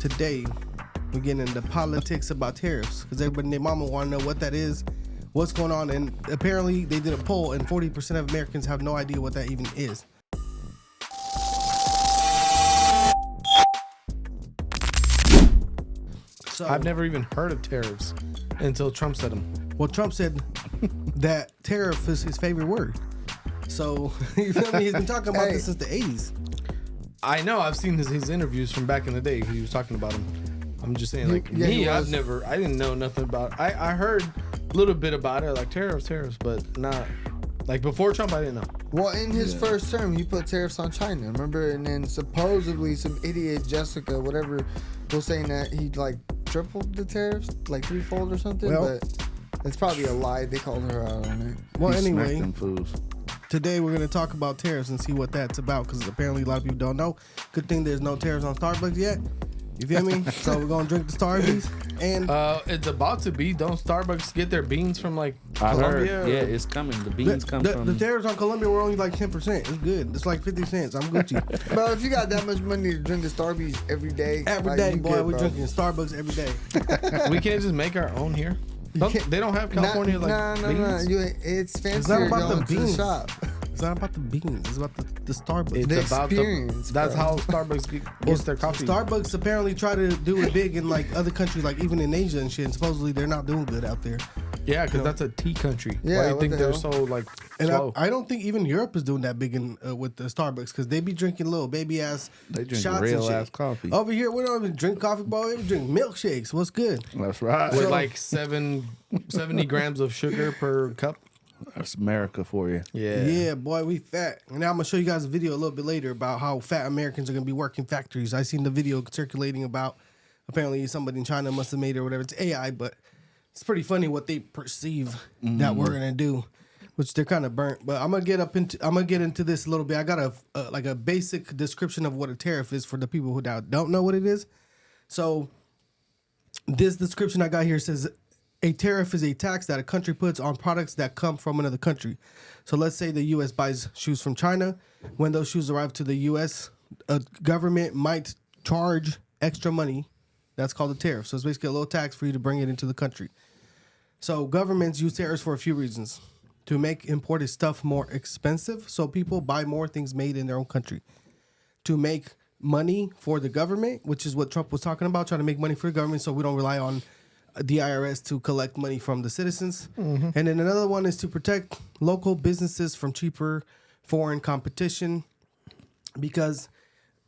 today we're getting into politics about tariffs because everybody and their mama want to know what that is, what's going on, and apparently they did a poll and 40% of Americans have no idea what that even is. So, I've never even heard of tariffs until Trump said them. Well, Trump said that tariff is his favorite word. So, you feel me? He's been talking about this since the 80s. I know. I've seen his interviews from back in the day. He was talking about them. I'm just saying, like, I didn't know nothing about it. I heard a little bit about it, like tariffs, but not, like, before Trump, I didn't know. Well, in his first term, he put tariffs on China, remember? And then supposedly some idiot, Jessica, whatever, was saying that he, like, tripled the tariffs, like threefold or something, but it's probably a lie. They called her out on it. Well, anyway, today we're going to talk about tariffs and see what that's about, because apparently a lot of people don't know. Good thing there's no tariffs on Starbucks yet. You feel me? So we're going to drink the Starbucks. And it's about to be. Don't Starbucks get their beans from, like, I Colombia? Heard, yeah, it's coming. The beans come from... The tariffs on Colombia were only like 10%. It's good. It's like 50 cents. I'm Gucci. Bro, if you got that much money to drink the Starbucks every day... Every day, boy, we're drinking Starbucks every day. We can't just make our own here? They don't have California, beans? No. It's fancy. It's not about the beans. Shop. It's not about the beans. It's about the Starbucks. It's about experience. That's how Starbucks gets their coffee. Starbucks apparently try to do it big in like other countries, like even in Asia and shit. And supposedly they're not doing good out there. Yeah, because that's a tea country. Yeah, why do you think they're so like slow? I don't think even Europe is doing that big in with the Starbucks, because they be drinking little baby ass they drink shots real and shit. Ass coffee. Over here we don't even drink coffee, boy. We drink milkshakes. What's good? That's right. With like 70 grams of sugar per cup. That's America for you. Yeah, boy, we fat. And now I'm gonna show you guys a video a little bit later about how fat Americans are gonna be working factories. I seen the video circulating about apparently somebody in China must have made it or whatever. It's AI, but it's pretty funny what they perceive that we're gonna do, which they're kind of burnt. But I'm gonna get into this a little bit. I got a basic description of what a tariff is for the people who don't know what it is. So this description I got here says, a tariff is a tax that a country puts on products that come from another country. So let's say the U.S. buys shoes from China. When those shoes arrive to the U.S., a government might charge extra money. That's called a tariff. So it's basically a little tax for you to bring it into the country. So governments use tariffs for a few reasons. To make imported stuff more expensive, so people buy more things made in their own country. To make money for the government, which is what Trump was talking about, trying to make money for the government so we don't rely on the IRS to collect money from the citizens. And then another one is to protect local businesses from cheaper foreign competition, because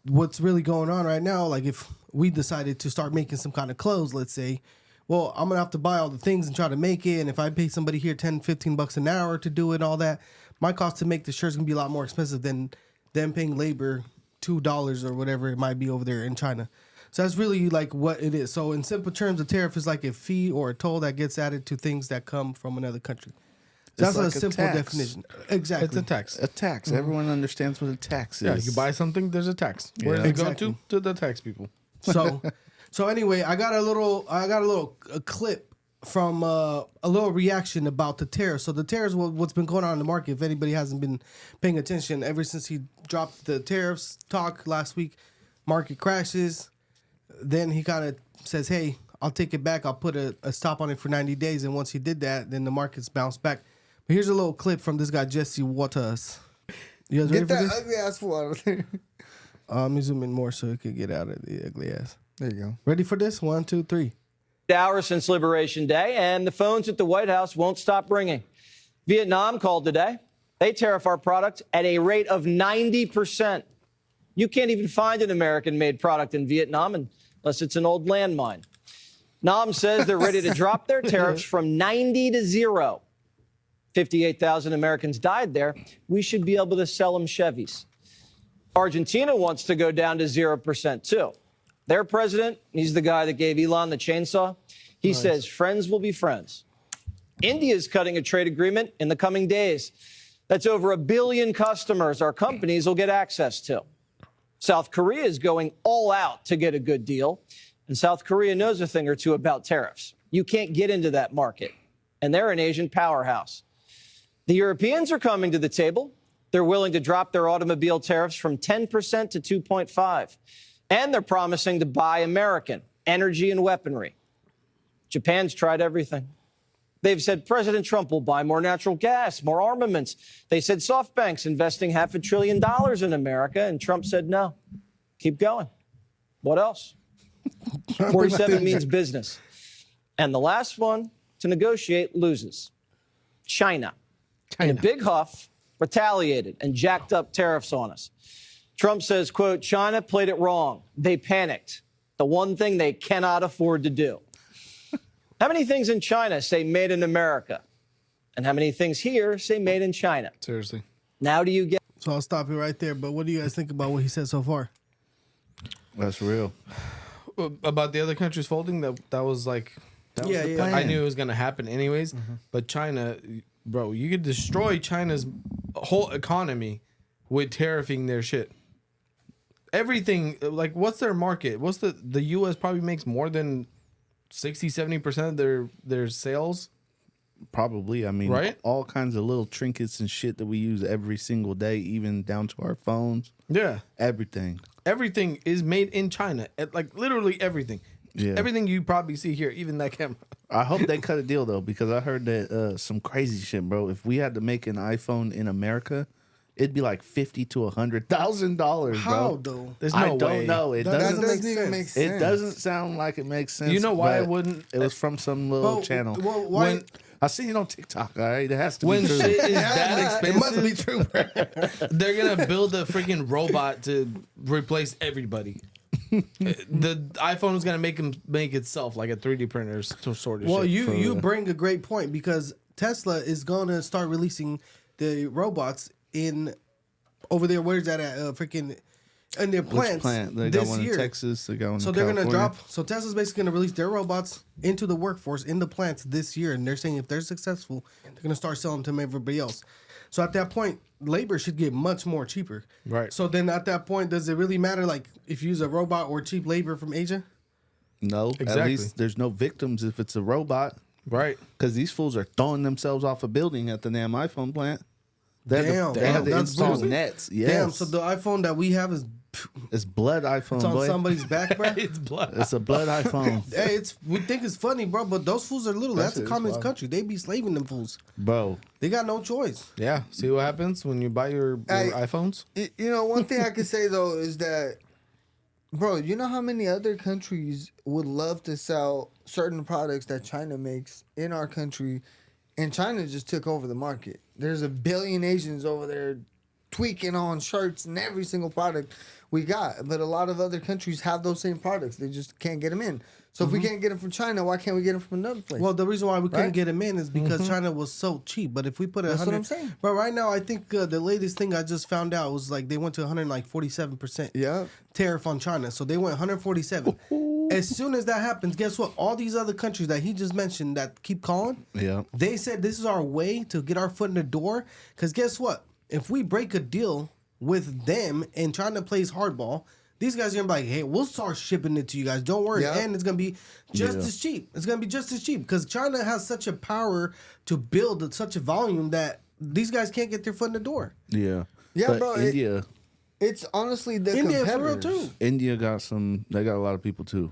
what's really going on right now, like if we decided to start making some kind of clothes, let's say, well, I'm gonna have to buy all the things and try to make it, and if I pay somebody here $10-15 an hour to do it and all that, my cost to make the shirt's gonna be a lot more expensive than them paying labor $2 or whatever it might be over there in China. So that's really like what it is. So in simple terms, a tariff is like a fee or a toll that gets added to things that come from another country. So that's like a simple definition. Exactly. It's a tax. A tax. Everyone understands what a tax is. Yeah, you buy something, there's a tax. Where does it go to? To the tax people. So anyway, I got a little clip from a little reaction about the tariffs. So the tariffs, what's been going on in the market, if anybody hasn't been paying attention, ever since he dropped the tariffs talk last week, market crashes. Then he kind of says, hey, I'll take it back. I'll put a stop on it for 90 days. And once he did that, then the markets bounced back. But here's a little clip from this guy, Jesse Waters. You guys ready for this? Get that ugly ass fool out of there. Let me zoom in more so it could get out of the ugly ass. There you go. Ready for this? 1, 2, 3. Hours since Liberation Day, and the phones at the White House won't stop ringing. Vietnam called today. They tariff our product at a rate of 90%. You can't even find an American-made product in Vietnam unless it's an old landmine. Nam says they're ready to drop their tariffs from 90 to 0. 58,000 Americans died there. We should be able to sell them Chevys. Argentina wants to go down to 0% too. Their president, he's the guy that gave Elon the chainsaw. He says friends will be friends. India's cutting a trade agreement in the coming days. That's over 1 billion customers our companies will get access to. South Korea is going all out to get a good deal. And South Korea knows a thing or two about tariffs. You can't get into that market. And they're an Asian powerhouse. The Europeans are coming to the table. They're willing to drop their automobile tariffs from 10% to 2.5%. And they're promising to buy American energy and weaponry. Japan's tried everything. They've said President Trump will buy more natural gas, more armaments. They said SoftBank's investing $500 billion in America, and Trump said no. Keep going. What else? 47 means business. And the last one to negotiate loses. China. In a big huff, retaliated and jacked up tariffs on us. Trump says, quote, China played it wrong. They panicked. The one thing they cannot afford to do. How many things in China say made in America? And how many things here say made in China? Seriously. Now do you get... So I'll stop you right there. But what do you guys think about what he said so far? That's real. About the other countries folding, that was like... That was the plan. I knew it was going to happen anyways. But China, bro, you could destroy China's whole economy with tariffing their shit. Everything, like, what's their market? What's the U.S. probably makes more than 60-70% of their sales. Probably. I mean, right? All kinds of little trinkets and shit that we use every single day, even down to our phones. Yeah. Everything. Everything is made in China. Like, literally everything. Yeah. Everything you probably see here, even that camera. I hope they cut a deal, though, because I heard that some crazy shit, bro. If we had to make an iPhone in America, it'd be like $50,000 to $100,000, bro. How, though? There's no way. I don't know. It doesn't even make sense. It doesn't sound like it makes sense. You know why it wouldn't? It was from some little channel. Well, why? I seen it on TikTok. All right, it has to When be true. shit is that It must be expensive, true. they're gonna build a freaking robot to replace everybody. The iPhone is gonna make itself like a 3D printer sort of Well, shit. you bring a great point because Tesla is going to start releasing the robots in over there. Where's that at? Freaking in their plants. Which plant? They this got one year. in Texas. They got one So in they're California. going to drop. So Tesla's basically going to release their robots into the workforce in the plants this year, and they're saying if they're successful, they're going to start selling them to everybody else. So at that point, labor should get much more cheaper. Right. So then at that point, does it really matter like if you use a robot or cheap labor from Asia? No, Exactly. at least there's no victims if it's a robot. Right. Because these fools are throwing themselves off a building at the damn iPhone plant. They Damn, had to that's install brutal. nets. Yes. Damn. So the iPhone that we have is it's blood iPhone, it's on boy. somebody's back, bro. It's blood. It's a blood iPhone, Hey, we think it's funny, bro, but those fools are little. That's a shit is communist wild. country. They be slaving them fools. bro. They got no choice. Yeah. See what happens when you buy your iPhones? You know, one thing I could say though is that, bro, you know how many other countries would love to sell certain products that China makes in our country, and China just took over the market. There's a billion Asians over there tweaking on shirts and every single product we got, but a lot of other countries have those same products. They just can't get them in. So if we can't get them from China, why can't we get them from another place? Well, the reason why we couldn't Right? get them in is because China was so cheap. But if we put That's what 100, I'm saying. But right now, I think the latest thing I just found out was like they went to 147% Yeah. tariff on China. So they went 147. As soon as that happens, guess what? All these other countries that he just mentioned that keep calling, Yeah. they said this is our way to get our foot in the door. Because guess what? If we break a deal with them and China plays hardball, these guys are going to be like, hey, we'll start shipping it to you guys. Don't worry. Yeah. And it's going to be just as cheap. It's going to be just as cheap because China has such a power to build such a volume that these guys can't get their foot in the door. Yeah. Yeah, But bro, India, It's honestly the India for real competitors. too. India got some. They got a lot of people too.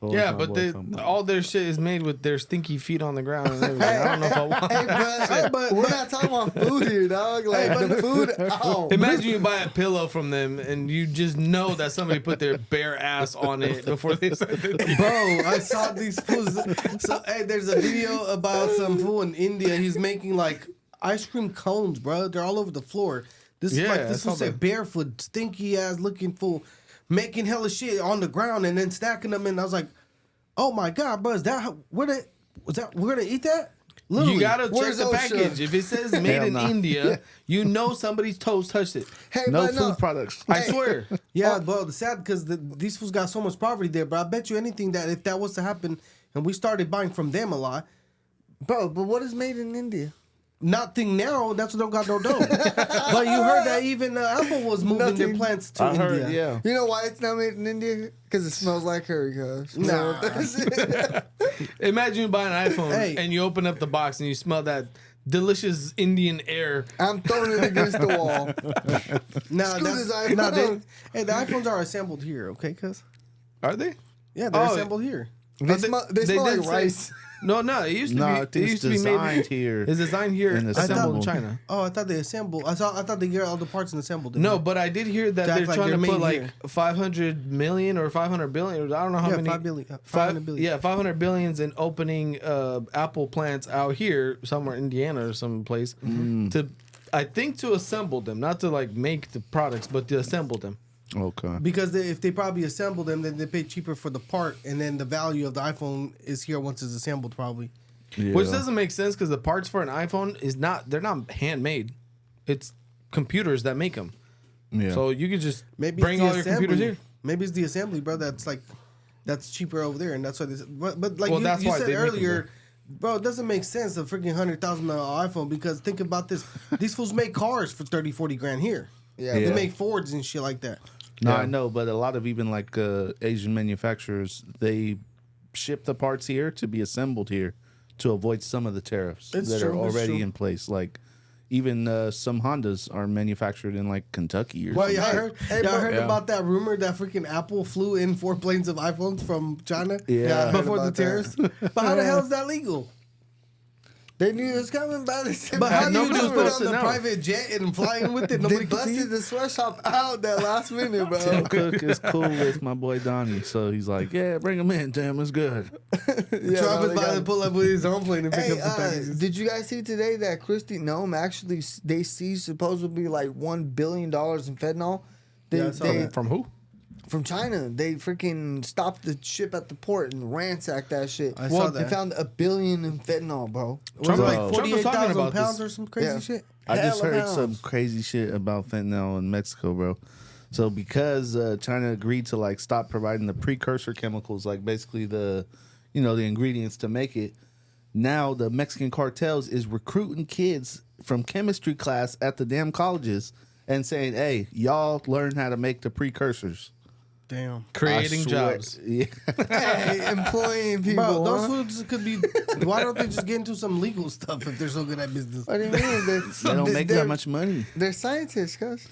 What was Yeah, my but boy talking about? all their shit is made with their stinky feet on the ground and everything. I don't know if I want. Hey, but we're not talking about food here, dog. Like the food. Oh, Imagine you buy a pillow from them and you just know that somebody put their bare ass on it before they sent it to you. Bro, I saw these fools. So, hey, there's a video about some fool in India. He's making like ice cream cones, bro. They're all over the floor. This is Yeah, like I this saw fool said that. barefoot, stinky ass looking fool, making hella shit on the ground and then stacking them. And I was like, oh my god, bro, is that how, we're gonna eat that? Literally. You gotta check Where's the OSHA? package. If it says made Hell in nah. India, you know somebody's toes touched it. hey, no but food products. I swear. Yeah, but the sad because these fools got so much poverty there. But I bet you anything that if that was to happen and we started buying from them a lot, bro. But what is made in India? nothing now. That's what don't got no dough. But you heard that even Apple was moving their Nothing. plants to I India. heard. Yeah. You know why it's not made in India? Because it smells like curry, cuz. Nah. Imagine you buy an iPhone Hey. and you open up the box and you smell that delicious Indian air. I'm throwing it against the wall. No, Scooter's that's iPhone. hey, the iPhones are assembled here, okay? Cause Are they? yeah, they're Oh, assembled here. They smell did like say- rice. No, it used to No, be. It it's used to be designed made here. It's designed here, and assembled in assembled. China. Oh, I thought they assembled. I thought they get all the parts and assembled. No, but I did hear that To act they're like trying they're to put made like here. 500 million or 500 billion. Or I don't know how yeah, many. 500 billion. Yeah, 500 billions in opening Apple plants out here somewhere, Indiana or some place to, I think, to assemble them, not to like make the products, but to assemble them. Okay. Because if they probably assemble them, then they pay cheaper for the part, and then the value of the iPhone is here once it's assembled, probably. Yeah. Which doesn't make sense because the parts for an iPhone they're not handmade. It's computers that make them. Yeah. So you could just Maybe bring it's the all your computers assembly. here. Maybe it's the assembly, bro. That's cheaper over there, and that's why. But like Well, that's you why said they make 'em earlier, bro, it doesn't make sense a freaking $100,000 iPhone because think about this: these fools make cars for 30, 40 grand here. Yeah, They Yeah. make Fords and shit like that. No, Yeah. I know, but a lot of even like Asian manufacturers, they ship the parts here to be assembled here to avoid some of the tariffs It's that true, are it's already true. in place. Like even some Hondas are manufactured in like Kentucky or Well, something. y'all heard Yeah. about that rumor that freaking Apple flew in 4 planes of iPhones from China? Yeah. I heard before the about that. tariffs. But how the hell is that legal? They knew it was coming, but they said, But how do you nobody just was put supposed on to the know. private jet and fly in with it? they Nobody can see busted it? the sweatshop out that last minute, bro. Tim Cook is cool with my boy Donnie, so he's like, "Yeah, bring him in, Tim. It's good." Yeah, Trump no, is they about got to it. pull up with his own plane and pick Hey, up some packages. did you guys see today that Christy Nome actually they seized supposedly like $1 billion in fentanyl? Yeah, I saw that. From who? From China. They freaking stopped the ship at the port and ransacked that shit. I saw They that. found $1 billion in fentanyl, bro. Was it Bro. like Trump was talking 48,000 about pounds this. or some crazy Yeah. shit? I just Hella heard some pounds. crazy shit about fentanyl in Mexico, bro. So because China agreed to like stop providing the precursor chemicals, like basically the ingredients to make it, now the Mexican cartels is recruiting kids from chemistry class at the damn colleges and saying, "Hey, y'all learn how to make the precursors." Damn. Creating I swear- jobs. Yeah. Hey, employing people. Bro, those huh? foods could be. Why don't they just get into some legal stuff if they're so good at business? What do you mean? They don't make that much money. They're scientists, cuz.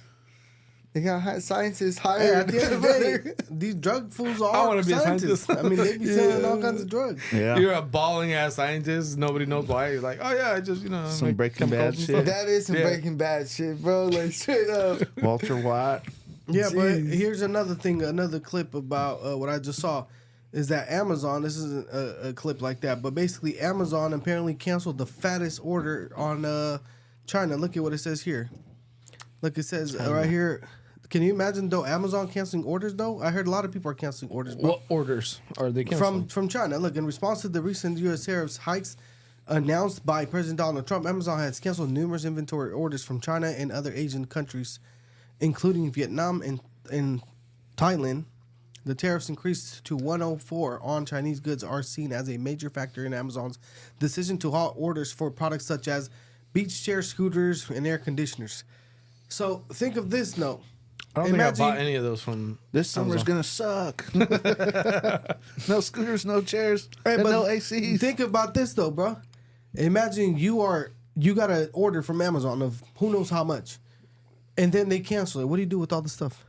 They got scientists Hey, hired. at the end of the day, these drug fools are wanna be a scientists. scientist. I mean, they be selling all kinds of drugs. Yeah. You're a balling ass scientist. Nobody knows why. You're like, oh yeah, I just Some make Breaking chemicals Bad and shit. stuff. That is some Yeah. Breaking Bad shit, bro. Like straight up. Walter White. Yeah, but Jeez. here's another thing, another clip about what I just saw is that Amazon, this isn't a clip like that, but basically Amazon apparently canceled the fattest order on China. Look at what it says here. Look, it says right here. Can you imagine though Amazon canceling orders though? I heard a lot of people are canceling orders. Bro. What orders are they canceling? From China. Look, in response to the recent U.S. tariffs hikes announced by President Donald Trump, Amazon has canceled numerous inventory orders from China and other Asian countries, including Vietnam and Thailand. The tariffs increased to 104 on Chinese goods are seen as a major factor in Amazon's decision to halt orders for products such as beach chair, scooters, and air conditioners. So think of this note. I don't think Imagine- I bought any of those from This summer's Amazon. gonna suck. No scooters, no chairs, Hey, and but no ACs. Think about this though, bro. Imagine you got an order from Amazon of who knows how much, and then they cancel it. What do you do with all the stuff?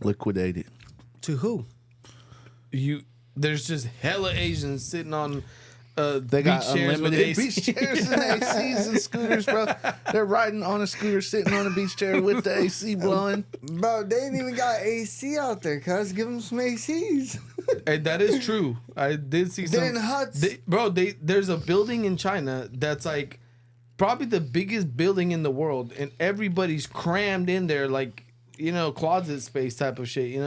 Liquidate it. To who? There's just hella Asians sitting on They got beach chairs with unlimited AC. beach chairs and ACs and scooters, bro. They're riding on a scooter, sitting on a beach chair with the AC blowing. Bro, they ain't even got AC out there, cuz. Give them some ACs. Hey, that is true. I did see some. They're in huts. There's a building in China that's like probably the biggest building in the world, and everybody's crammed in there like, closet space type of shit,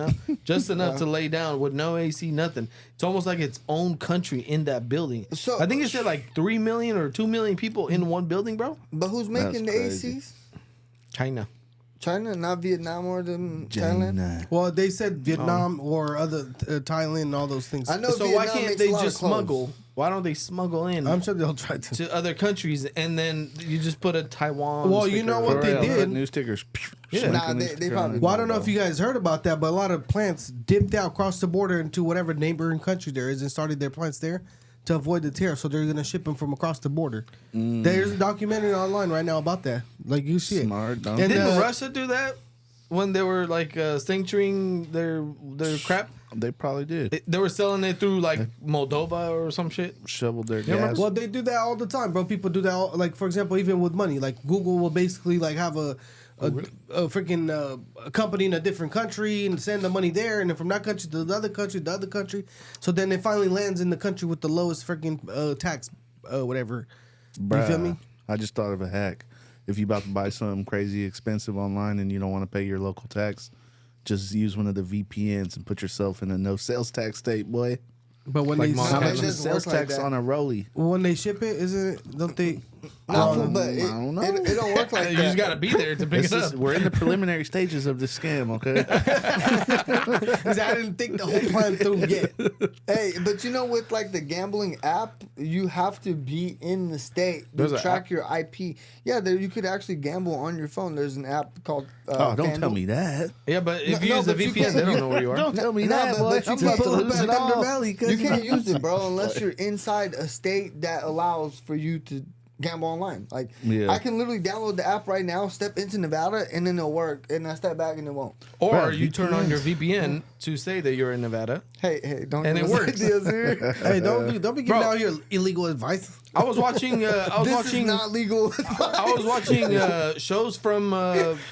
just enough to lay down with no AC, nothing. It's almost like its own country in that building. So- I think it said like 3 million or 2 million people in one building, bro. But who's making the That's crazy. ACs? China. China, not Vietnam or Thailand? China. Well, they said Vietnam or other Thailand and all those things. I know So why Vietnam can't makes they a lot of just clothes. smuggle? Why don't they smuggle in I'm sure they'll try to. to other countries and then you just put a Taiwan? Well, you know what they Put did? new stickers. Yeah. Nah, they probably- Well, I don't know if you guys heard about that, but a lot of plants dipped out across the border into whatever neighboring country there is and started their plants there. to avoid the tariff. So they're gonna ship them from across the border. There's a documentary online right now about that. Like you see Smart, it. dumb. And, Didn't Russia do that when they were like sanctuarying their crap? They probably did. They were selling it through like Moldova or some shit. Shoveled their remember- gas. Well, they do that all the time, bro. People do that. Like for example, even with money, like Google will basically like have a freaking company in a different country and send the money there, and then from that country to the other country. So then it finally lands in the country with the lowest freaking tax, whatever. Bruh, You feel me? I just thought of a hack. If you about to buy something crazy expensive online and you don't want to pay your local tax, just use one of the VPNs and put yourself in a no sales tax state, boy. But when Like they Montana. How much doesn't is sales work like tax that. on a rollie? when they ship it, isn't it? Don't they? No, but I don't know. it don't work like You that. just gotta be there to pick This it is, up. we're in the preliminary stages of this scam, okay? 'Cause I didn't think the whole plan through yet. Hey, but you know, with like the gambling app, you have to be in the state There's to an track app? your IP. Yeah, there you could actually gamble on your phone. There's an app called. Oh, don't tell FanDuel. me that. Yeah, but if No, you use the but you VPN, can't- they don't know where you are. Don't tell me No, that, but- boy. but you I'm can't about to pull it lose back it Thunder all. Valley, You can't use it, bro, unless you're inside a state that allows for you to gamble online. Like, Yeah. I can literally download the app right now, step into Nevada, and then it'll work, and I step back and it won't. Or Bro, you turn on your VPN to say that you're in Nevada. Hey, don't And give it us works. ideas here. Hey, don't be giving Bro. out your illegal advice. I was watching. This is not legal. I was watching shows from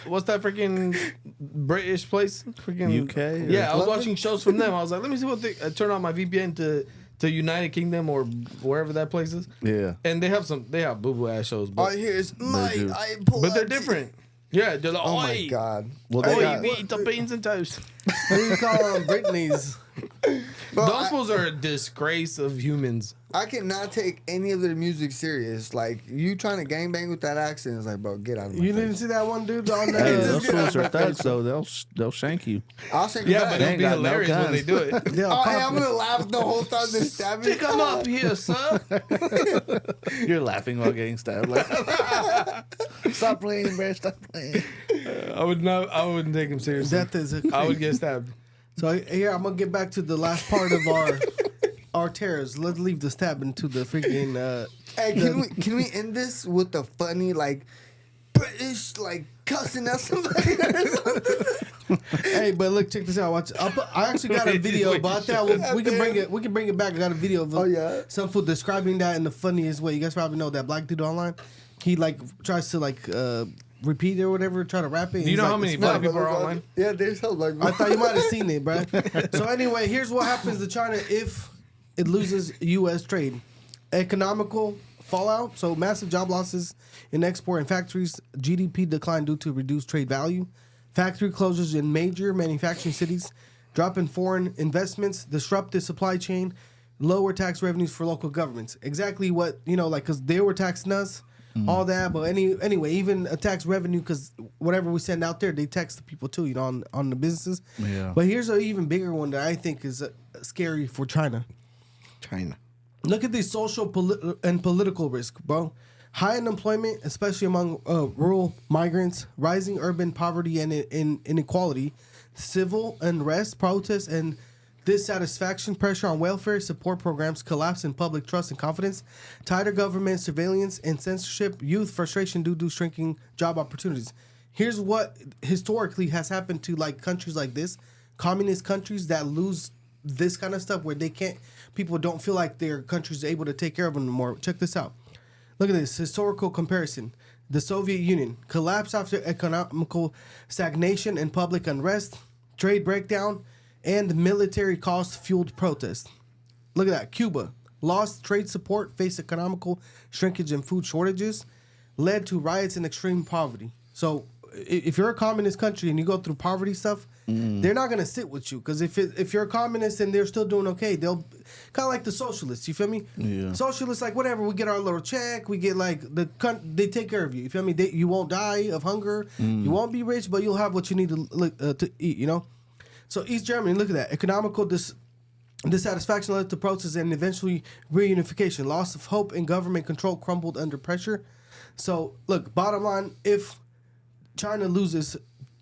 what's that freaking British place? Freaking UK? Yeah, I was London? watching shows from them. I was like, let me see what they. I turn on my VPN to United Kingdom or wherever that place is, Yeah. and they have boo boo ass shows, All but, I hear is, Mike, do. I pull but they're up- different. Yeah, they're like, Oh my "Oi, God. Well, they oi, got, we eat the beans and toast." What do you call them? Britney's. Bro, Those fools are a disgrace of humans. I cannot take any of their music serious. Like, you trying to gangbang with that accent is like, bro, get out of my You face. didn't see that one dude on hey, the. those fools are thugs, though. They'll shank you. I'll say Yeah, but They it'll ain't be got no hilarious when they guns. do it. Yeah, Oh, hey, pop- I'm gonna laugh the whole time they stab me. Pick them up here, sir. You're laughing while getting stabbed. Like, stop playing, bro. Stop playing. I wouldn't take him seriously. Death is a. I would get stabbed. So here I'm gonna get back to the last part of our tariffs. Let's leave the stabbing to the freaking. Hey, can we end this with the funny like British like cussing at somebody or something? Hey, but look, check this out. Watch. I actually got a Wait, video wait, about that. We can bring it. We can bring it back. I got a video of Oh, yeah? some fool describing that in the funniest way. You guys probably know that black dude online. He like tries to like repeat it or whatever, try to rap it. Do you know how many black people are online? Yeah, there's help. Like, I thought you might have seen it, bro. So anyway, here's what happens to China if it loses U.S. trade: economical fallout, so massive job losses in export and factories, GDP decline due to reduced trade value, factory closures in major manufacturing cities, drop in foreign investments, disrupted supply chain, lower tax revenues for local governments. Exactly what, like, because they were taxing us, all that, but anyway, even a tax revenue, because whatever we send out there, they tax the people too, on the businesses. Yeah. But here's an even bigger one that I think is scary for China. China. Look at the social and political risk, bro. High unemployment, especially among rural migrants, rising urban poverty and inequality, civil unrest, protests, and dissatisfaction, pressure on welfare support programs, collapse in public trust and confidence, tighter government surveillance and censorship, youth frustration due to shrinking job opportunities. Here's what historically has happened to like countries like this, communist countries that lose this kind of stuff where people don't feel like their country's able to take care of them anymore. Check this out. Look at this historical comparison. The Soviet Union collapsed after economical stagnation and public unrest, trade breakdown, and military costs fueled protests. Look at that. Cuba lost trade support, faced economical shrinkage and food shortages, led to riots and extreme poverty. So if you're a communist country and you go through poverty stuff, they're not gonna sit with you, because if you're a communist and they're still doing okay, they'll kind of like the socialists. You feel me? Yeah. Socialists, like, whatever, we get our little check, we get like they take care of you. You feel me? You won't die of hunger, you won't be rich, but you'll have what you need to eat. So East Germany, look at that. Economical dissatisfaction led to protests and eventually reunification. Loss of hope in government control crumbled under pressure. So look, bottom line, if China loses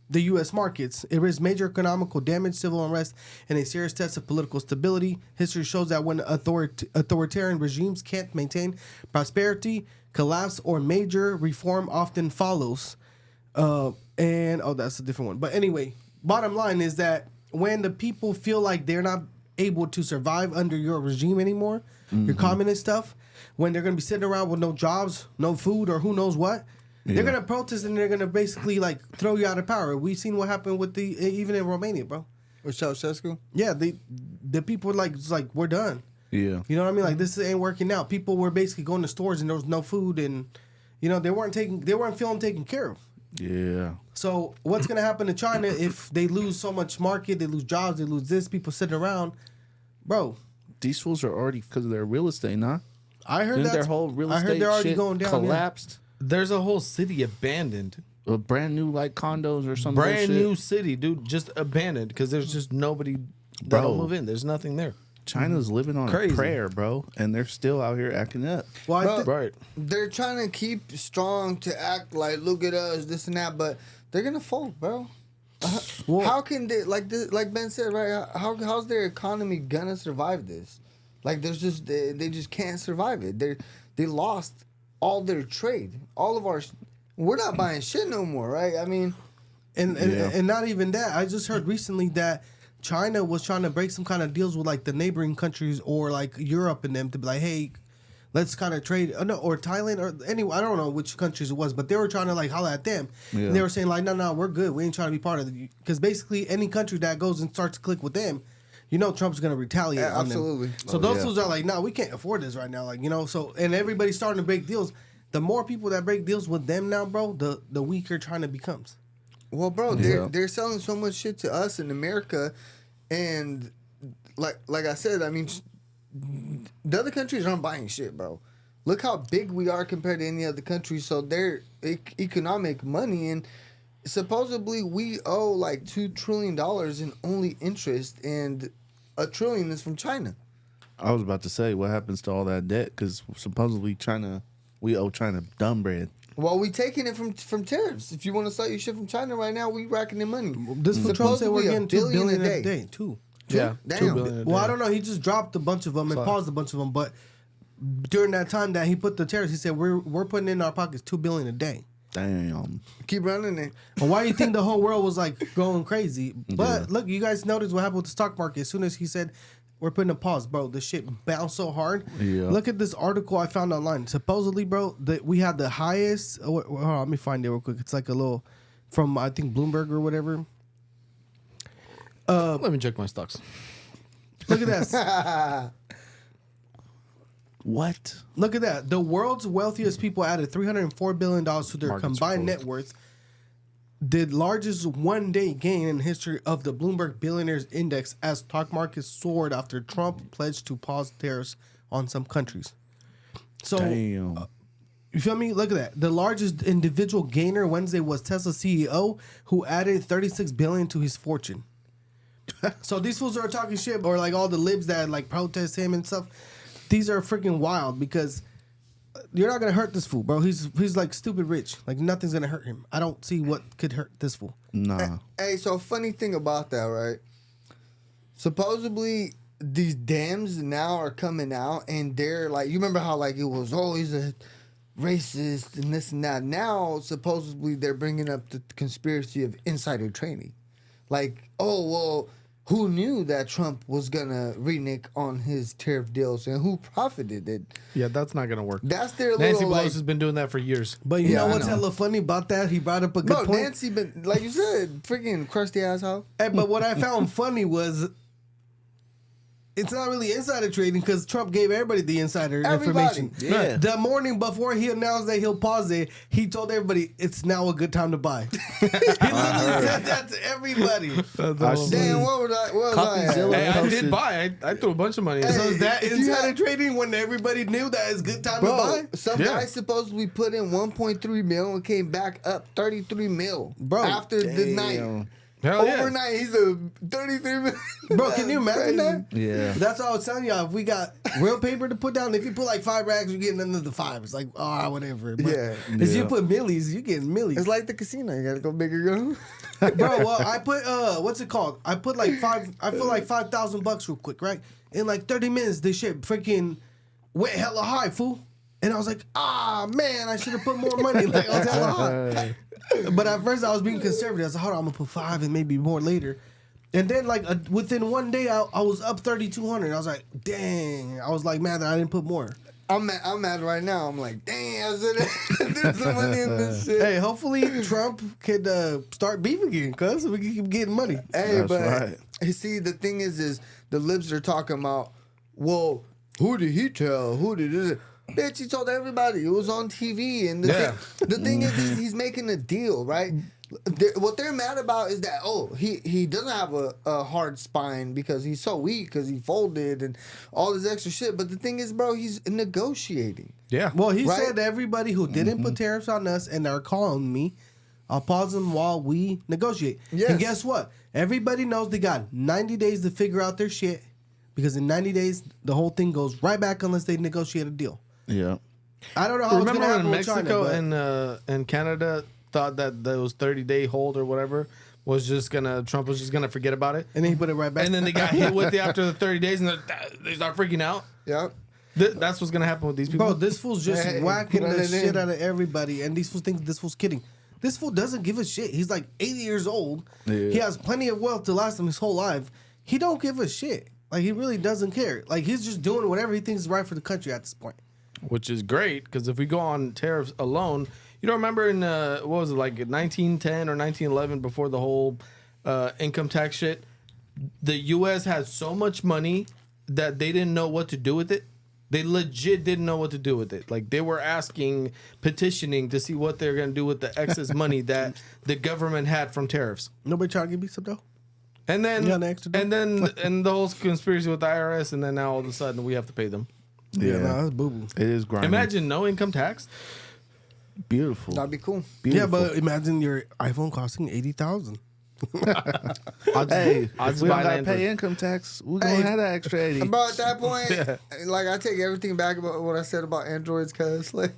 the U.S. markets. It risks major economical damage, civil unrest, and a serious test of political stability. History shows that when authoritarian regimes can't maintain prosperity, collapse or major reform often follows. That's a different one. But anyway, bottom line is that when the people feel like they're not able to survive under your regime anymore, your communist stuff, when they're going to be sitting around with no jobs, no food, or who knows what, they're going to protest and they're going to basically like throw you out of power. We've seen what happened with even in Romania, bro. With Ceausescu? Yeah, the people were like, it's like, we're done. Yeah. You know what I mean? Like, this ain't working out. People were basically going to stores and there was no food and, you know, they weren't feeling taken care of. Yeah. So what's going to happen to China if they lose so much market, they lose jobs, they lose this, people sitting around? Bro. These fools are already, because of their real estate, nah? I heard that their whole real estate I heard they're already shit going down. collapsed. There's a whole city abandoned. A brand new like condos or something. Brand new city, dude, just abandoned because there's just nobody that'll move in. There's nothing there. China's living on Crazy. a prayer, bro, and they're still out here acting up. Well, Right. They're trying to keep strong to act like, look at us, this and that, but they're gonna fold, bro. How can they, like Ben said, right? How's their economy gonna survive this? Like, there's just they just can't survive it. They lost all their trade, all of our. We're not buying shit no more, right? I mean, and not even that. I just heard recently that China was trying to break some kind of deals with like the neighboring countries or like Europe and them to be like, hey, let's kind of trade, or Thailand or anyway, I don't know which countries it was, but they were trying to like holler at them. Yeah. And they were saying like, no, we're good. We ain't trying to be part of it. Because basically any country that goes and starts to click with them, you know, Trump's going to retaliate on absolutely. them. So those fools are like, no, we can't afford this right now. Like, you know, so, and everybody's starting to break deals. The more people that break deals with them now, bro, the weaker China becomes. well, bro, they're selling so much shit to us in America, and like I said, I mean, the other countries aren't buying shit, bro. Look how big we are compared to any other country. So their economic money, and supposedly we owe like $2 trillion in only interest, and $1 trillion is from China. I was about to say, what happens to all that debt? Because supposedly we owe China dumb bread. Well, we taking it from tariffs. If you want to sell your shit from China right now, we racking in money. This fool Trump said we're getting $2 billion a day. Two. Yeah. Damn. 2 billion a Well, day. I don't know. He just dropped a bunch of them and paused a bunch of them. But during that time that he put the tariffs, he said we're putting in our pockets $2 billion a day. Damn. Keep running it. And why do you think the whole world was like going crazy? But look, you guys noticed what happened with the stock market. As soon as he said we're putting a pause, bro, the shit bounced so hard. Yeah. Look at this article I found online. Supposedly, bro, that we had the highest. Hold on, let me find it real quick. It's like a little from I think Bloomberg or whatever. Let me check my stocks. Look at this. What? Look at that. The world's wealthiest people added $304 billion to their Markets combined closed. net worth. The largest one-day gain in history of the Bloomberg Billionaires Index as stock markets soared after Trump pledged to pause tariffs on some countries. So, Damn. you feel me? Look at that. The largest individual gainer Wednesday was Tesla CEO, who added $36 billion to his fortune. So these fools are talking shit, or like all the libs that like protest him and stuff. These are freaking wild because you're not gonna hurt this fool, bro. He's like stupid rich. Like nothing's gonna hurt him. I don't see what could hurt this fool. Nah. Hey, so funny thing about that, right? Supposedly these dams now are coming out, and they're like, you remember how like it was always a racist and this and that. Now supposedly they're bringing up the conspiracy of insider trading, like, oh well, who knew that Trump was gonna renege on his tariff deals, and who profited it? Yeah, that's not gonna work. That's their Nancy little Pelosi like. has been doing that for years. But you Yeah, know I what's know. hella funny about that? He brought up a good No, point. Nancy, but like you said, freaking crusty asshole. Hey, but what I found funny was it's not really insider trading because Trump gave everybody the insider Everybody. information. Yeah. The morning before he announced that he'll pause it, he told everybody it's now a good time to buy. He literally said that to everybody. Damn, what was I? What was I? at? Coffeezilla. Hey, I posted- did buy. I threw a bunch of money in. Hey, So is that if you insider had- trading when everybody knew that it's good time to Bro, buy? some Yeah. guy supposedly put in 1.3 mil and came back up 33 mil. Bro, after the night. Damn. Hell yeah. Overnight, he's a 33 mil. Bro, can you imagine that? Yeah. That's all I was telling y'all. If we got real paper to put down, if you put like 5 rags, you're getting another 5. It's like, oh, whatever. But Yeah. if you Yeah. put millies, you're getting millies. It's like the casino. You gotta go big or go. Bro, well, I put what's it called? I put like $5,000 real quick, right? In like 30 minutes, this shit freaking went hella high, fool. And I was like, man, I should have put more money. Like, I was hella high. But at first, I was being conservative. I was like, hold on, I'm gonna put 5 and maybe more later. And then, like, within one day, I was up 3,200. I was like, dang. I was like, man, I didn't put more. I'm mad right now. I'm like, dang, I there's some money in this shit. Hey, hopefully Trump could start beef again, cuz we can keep getting money. Hey, That's but right. you see, the thing is the libs are talking about, well, who did he tell? Who did it? Bitch, he told everybody. It was on TV. And the thing is he's making a deal, right? What they're mad about is that, he doesn't have a hard spine because he's so weak because he folded and all this extra shit. But the thing is, bro, he's negotiating. Yeah. Well, he Right? said everybody who didn't put tariffs on us and are calling me, I'll pause them while we negotiate. Yes. And guess what? Everybody knows they got 90 days to figure out their shit because in 90 days, the whole thing goes right back unless they negotiate a deal. Yeah. I don't know how it's going Remember to happen when with Mexico China, and Canada thought that those 30-day hold or whatever was just Trump was just gonna forget about it, and then he put it right back. and then they got hit with it after the 30 days, and they start freaking out. Yeah. That's what's gonna happen with these people. Bro, this fool's just Hey, whacking put the it shit in. out of everybody, and these fools think this fool's kidding. This fool doesn't give a shit. He's like 80 years old. Yeah. He has plenty of wealth to last him his whole life. He don't give a shit. Like, he really doesn't care. Like, he's just doing whatever he thinks is right for the country at this point. Which is great, because if we go on tariffs alone, you don't remember in what was it, like 1910 or 1911, before the whole income tax shit, the U.S. had so much money that they didn't know what to do with it. They legit didn't know what to do with it. Like, they were petitioning to see what they're gonna do with the excess money that the government had from tariffs. Nobody trying to give me some dough? And then, Yeah, the extra dough. and the whole conspiracy with the IRS, and then now all of a sudden we have to pay them. Yeah, no, that's boo-boo. It is grimy. Imagine no income tax. Beautiful. That'd be cool. Yeah, Beautiful. but imagine your iPhone costing $80,000. Hey, I'll if just we buy don't an gotta Android. pay income tax, we're gonna Hey, have that extra 80. Bro, at that point, like, I take everything back about what I said about Androids, cuz, like,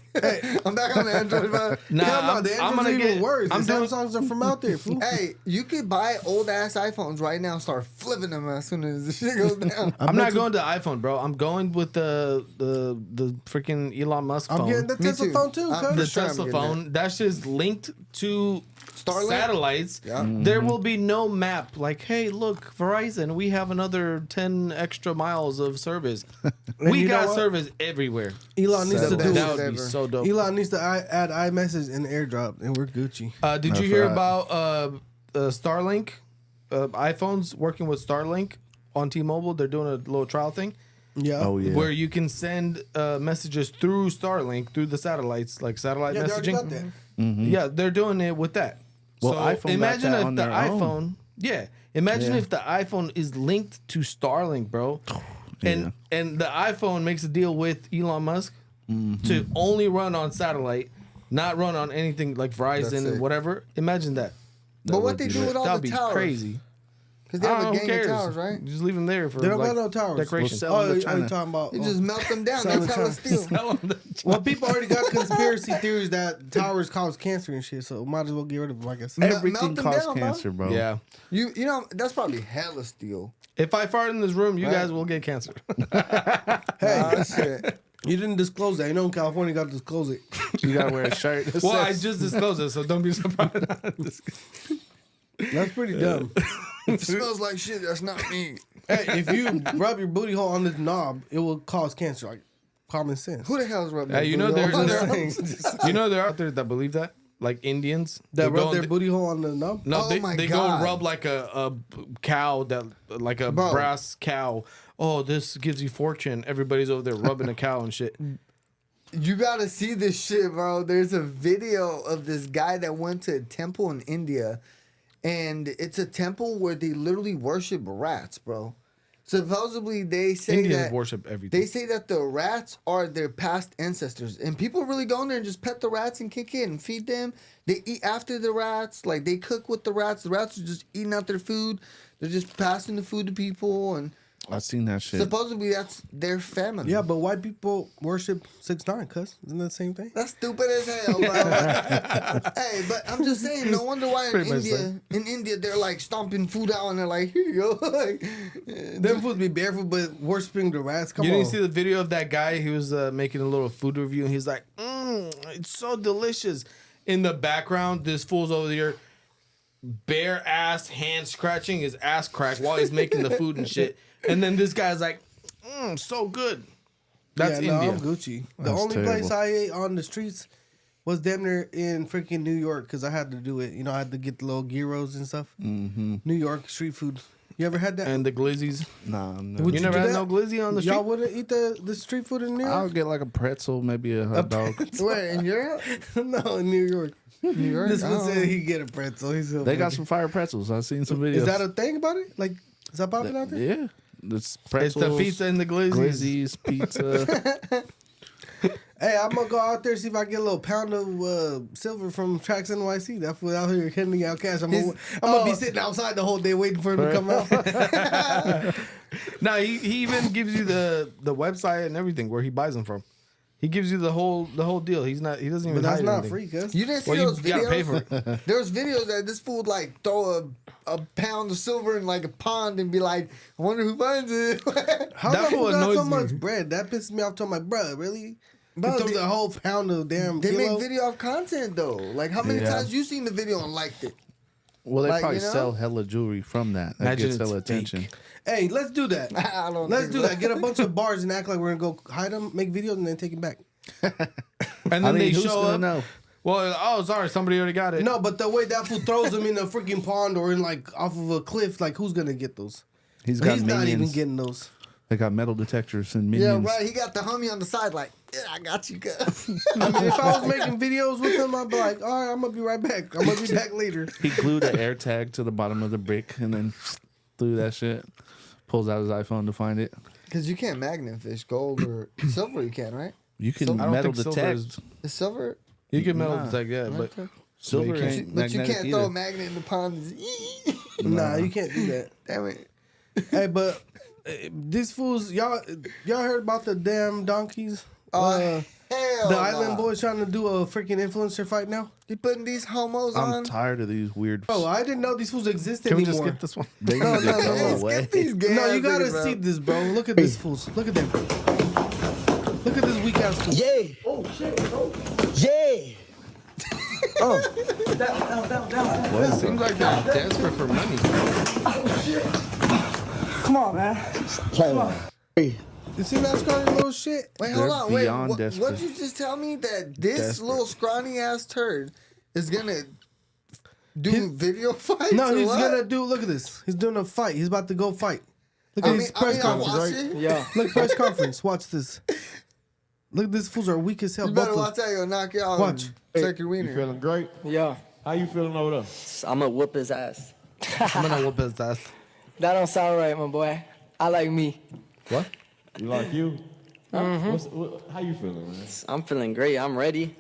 I'm back on the Android, bro. Nah, Hell no, the I'm Androids gonna are even get. worse. I'm The doing. Samsungs are from out there, fool. Hey, you could buy old ass iPhones right now and start flipping them as soon as the shit goes down. I'm not going to iPhone, bro. I'm going with the freaking Elon Musk I'm phone. getting the Me Tesla too. phone too, I'm cuz. The sure I'm Tesla getting phone. That's just linked to Starlink? satellites. Yeah. There will be no map. Like, hey, look, Verizon, we have another 10 extra miles of service. We you know got what? service everywhere. Elon needs So to bad. do That would ever. be so dope. Elon needs to add iMessage and AirDrop, and we're Gucci. Did you That's hear right. about Starlink? iPhones working with Starlink on T-Mobile. They're doing a little trial thing. Yeah. Oh yeah. Where you can send messages through Starlink, through the satellites, like satellite Yeah, they already got messaging. that. Yeah, they're doing it with that. Well, so iPhone got imagine that if on the their iPhone, own. imagine Yeah. if the iPhone is linked to Starlink, bro, and the iPhone makes a deal with Elon Musk to only run on satellite, not run on anything like Verizon That's and it. whatever. Imagine that. But what would they be do lit. with all That'd the be towers? crazy. Because they I have don't a know, who gang of cares? towers, right? Just leave them there for They don't like, got no towers. decoration. Sell them to Are you China. talking about? You just melt them down. Sell That's the how towers. it's steel. Tell 'em that- Well, people already got conspiracy theories that towers cause cancer and shit, so might as well get rid of them, I guess. Melt Everything them causes down, bro. cancer, bro. Yeah. You know, that's probably hella steel. If I fart in this room, you Right. guys will get cancer. Hey, shit. You didn't disclose that. You know in California, you got to disclose it. You gotta wear a shirt. that Well, I says- just disclosed it, so don't be surprised. That's pretty dumb. It smells like shit. That's not me. Hey, if you rub your booty hole on this knob, it will cause cancer. Like common sense. Who the hell's rubbing Hey, their you know booty there, hole? there, you know there are out there that believe that, like Indians That They go rub their and- booty hole on the knob. No, Oh they, my they God. go rub like a cow that like a Bro. brass cow. Oh, this gives you fortune. Everybody's over there rubbing a cow and shit. You gotta see this shit, bro. There's a video of this guy that went to a temple in India, and it's a temple where they literally worship rats, bro. Supposedly, they say Indians that worship everything. they say that the rats are their past ancestors, and people really go in there and just pet the rats and kick it and feed them. They eat after the rats, like they cook with the rats. The rats are just eating out their food. They're just passing the food to people, and I've seen that shit. Supposedly that's their family. Yeah, but white people worship 6ix9ine, cuz. Isn't that the same thing? That's stupid as hell, bro. Hey, but I'm just saying, no wonder why in India they're like stomping food out and they're like, here you go. Like, Them fools be barefoot, but worshiping the rats. Come You on. didn't see the video of that guy? He was making a little food review, and he's like, it's so delicious. In the background, this fool's over there, bare ass, hand scratching his ass crack while he's making the food and shit. And then this guy's like, so good. That's yeah, no, India. I'm Gucci. The That's only terrible. place I ate on the streets was damn near in freaking New York because I had to do it. You know, I had to get the little gyros and stuff. Mm-hmm. New York street food. You ever had that? And the glizzies. Nah, no. Would You you never do had that? no glizzy on the street? Y'all wouldn't eat the street food in New I'll York? get like a pretzel, maybe a hot dog. where in Europe? No, in New York. New York. This one Oh. said he'd get a pretzel. He's so They got funny. some fire pretzels. I've seen some videos. Is that a thing about it? Like, is that popping out there? Yeah. It's It's pretzels, the pizza and the glizzies. glizzies, pizza. Hey, I'm gonna go out there see if I get a little pound of silver from Tracks NYC. That fool out here handing out cash. I'm gonna be sitting outside the whole day waiting for him to come out. No, he even gives you the website and everything where he buys them from. He gives you the whole deal. He doesn't even But that's hide not anything. free, cuz. You didn't see Well, those you gotta pay for videos? it. There was videos that this fool would like throw a pound of silver in like a pond and be like, I wonder who finds it. How That that fool fool got so annoys much me. bread? That pisses me off. To my bro, really? Bro, He throws they- a whole pound of damn They kilo. make video of content though. Like how many Yeah. times you seen the video and liked it? Well, they Like, probably you know? sell hella jewelry from that. That Imagine gets hella it's fake. attention. Hey, let's do that. I don't Let's think do so. that. Get a bunch of bars and act like we're gonna go hide them, make videos, and then take it back. And then I mean, they who's show gonna up. know? Well, oh, sorry, somebody already got it. No, but the way that fool throws them in a freaking pond or in like off of a cliff, like who's gonna get those? He's got not even minions. getting those. They got metal detectors and Yeah, minions. right. He got the homie on the side like, yeah, I got you, cuz. I mean, if I was making videos with them, I'd be like, all right, I'm gonna be right back. I'm gonna be back later. He glued an air tag to the bottom of the brick and then threw that shit. Pulls out his iPhone to find it. Because you can't magnet fish gold or silver. You can, right? You can So- I don't metal think silver detect. is- Is silver? You can metal Nah. detect, yeah, but Silver But you ain't But you magnetic can't throw a either. magnet in the pond. Nah, you can't do that. Damn it. Hey, but these fools, y'all heard about the damn donkeys? Hell The nah. Island Boys trying to do a freaking influencer fight now. You putting these homos I'm on? tired of these weird. Bro, I didn't know these fools existed can we anymore. just skip this one? They No, need to no, no, go no. away. Skip these gay No, you ass gotta niggas, bro. see this, bro. Look at these fools. Look at them. Look at this weak ass fool. Yeah. Oh shit. Oh. Yeah. Oh. It seems like they're desperate for money. Come on, man. Come on. You see that scrawny little shit? Wait, hold They're on. Wait, beyond what desperate. you just tell me that this Desperate. little scrawny ass turd is gonna do video fights? No, or he's what? gonna do. Look at this. He's doing a fight. He's about to go fight. Look at his press I conference. watch Right? it. Yeah. Look, press conference. Watch this. Look, these fools are weak as hell. You Both better of watch them. that. You'll knock you out. Watch. And suck your You wiener. feeling great? Yeah. How you feeling over there? I'm gonna whoop his ass. I'm gonna whoop his ass. That don't sound right, my boy. I like me. What? You like you? How you feeling, man? I'm feeling great. I'm ready.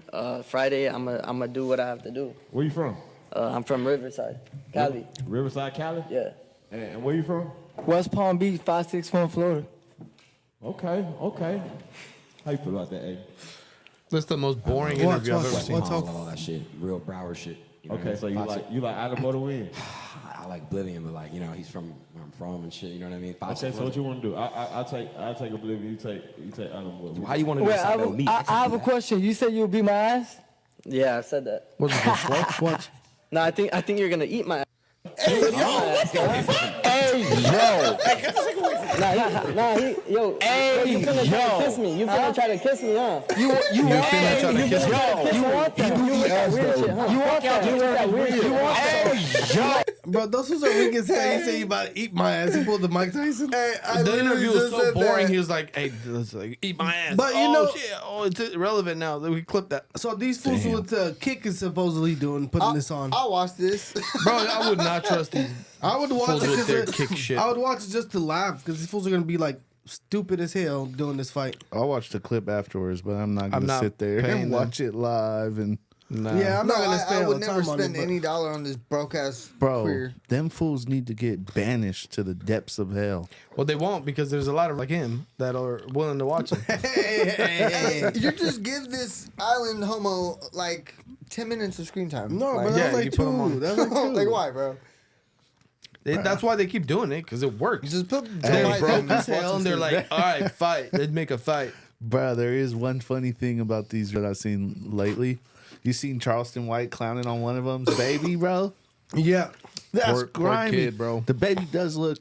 Friday, I'm gonna do what I have to do. Where you from? I'm from Riverside, Cali. Riverside, Cali? Yeah. And where you from? West Palm Beach, 561 Florida. Okay. How you feel about that, A? That's the most boring Watch, interview I've watch, ever seen. watch. all that shit, real Broward shit. You know what I Okay, mean? so you like Adam win? I like Oblivion, but like, you know, he's from where I'm from and shit. You know what I mean? Okay, so what you want to do? I'll take Oblivion. You take Adam Wood. How you want to do Wait, something with me? I have a question. You said you'll beat my ass? Yeah, I said that. What's this, slow? Watch. No, I think you're gonna eat my ass. Hey, yo, Hey, yo. Yo. Hey, you finna try to kiss me. You finna try to kiss me, huh? You finna try to kiss me? You want that? You want that weird shit, huh? You want that weird shit? You want that? Bro, those fools are weak as hell. He said you about to eat my ass. He pulled the Mike Tyson. hey, I The literally interview was just so said boring. that. He was like, "Hey, let's like eat my ass." But you oh, know- shit. Oh, it's irrelevant now. We clipped that, So these fools with the kick is supposedly putting this on. I'll watch this. bro. I would not trust these. I would watch Fools it with their 'cause kick shit. I would watch it just to laugh because these fools are gonna be like stupid as hell doing this fight. I'll watch the clip afterwards, but I'm not I'm gonna not sit there paying and them. watch it live. And Nah. Yeah, I'm not gonna spend I all would the never time on spend it. any dollar on this broke ass Bro, queer. them fools need to get banished to the depths of hell. Well, they won't because there's a lot of like him that are willing to watch him. Hey, you just give this island homo like 10 minutes of screen time. No, like, but Yeah, that's like you put 'em on. two. That's like two. like why, bro? That's why they keep doing it because it works. Just put They're Joe Biden broke in as this hell and watching they're scene. like, all right, fight. They'd make a fight. Bro, there is one funny thing about these that I've seen lately. You seen Charleston White clowning on one of them's baby, bro? Yeah. That's Poor grimy, kid, bro. The baby does look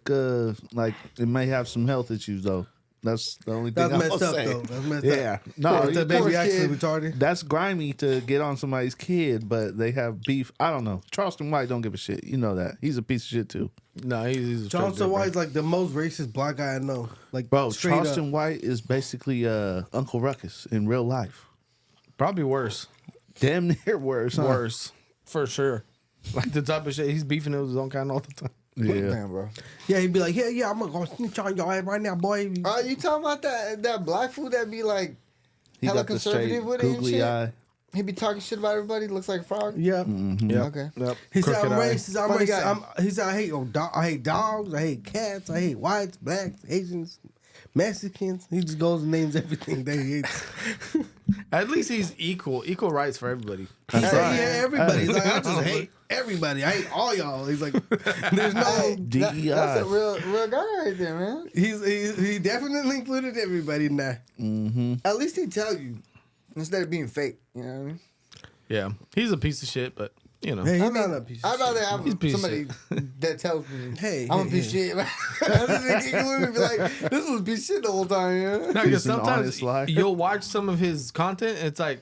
like it may have some health issues though. That's the only thing That's I'm messed gonna up, say. though. That's messed Yeah, up. no, If the poor baby actually kid. retarded. that's grimy to get on somebody's kid, but they have beef. I don't know. Charleston White don't give a shit. You know that. He's a piece of shit too. No, he's a straight Charleston dude, bro. White's like the most racist black guy I know. Like, Bro, straight Charleston up. White is basically Uncle Ruckus in real life. Probably worse. Damn near worse. Huh? Worse. For sure. Like the type of shit. He's beefing with his own kind all the time. Yeah. Damn, bro. Yeah, he'd be like, yeah, I'm gonna go snitch on your ass right now, boy. You talking about that black fool that be like He hella got the straight conservative with it and googly shit? eye. He be talking shit about everybody. Looks like a frog. Yeah. Yeah. Okay. Yep. He said, I'm Crooked eye. racist. I'm Funny racist. guy. He said, I hate dogs. I hate cats. I hate whites, blacks, Asians, Mexicans. He just goes and names everything that he hates. At least he's equal rights for everybody. He said, right. yeah, everybody. He's like, I just hate everybody. I hate all y'all. He's like, there's no. DEI. That's a real guy right there, man. He definitely included everybody in that. At least he tell you instead of being fake. You know what I mean? Yeah. He's a piece of shit, but you know. Hey, he's I mean, not a piece of I'd shit. rather have He's a piece of somebody that tells me, Hey, I'm a hey, piece of shit. Rather than get glued and be like, this was a piece of shit the whole time, yeah? No, because He's an sometimes honest liar. you'll watch some of his content and it's like,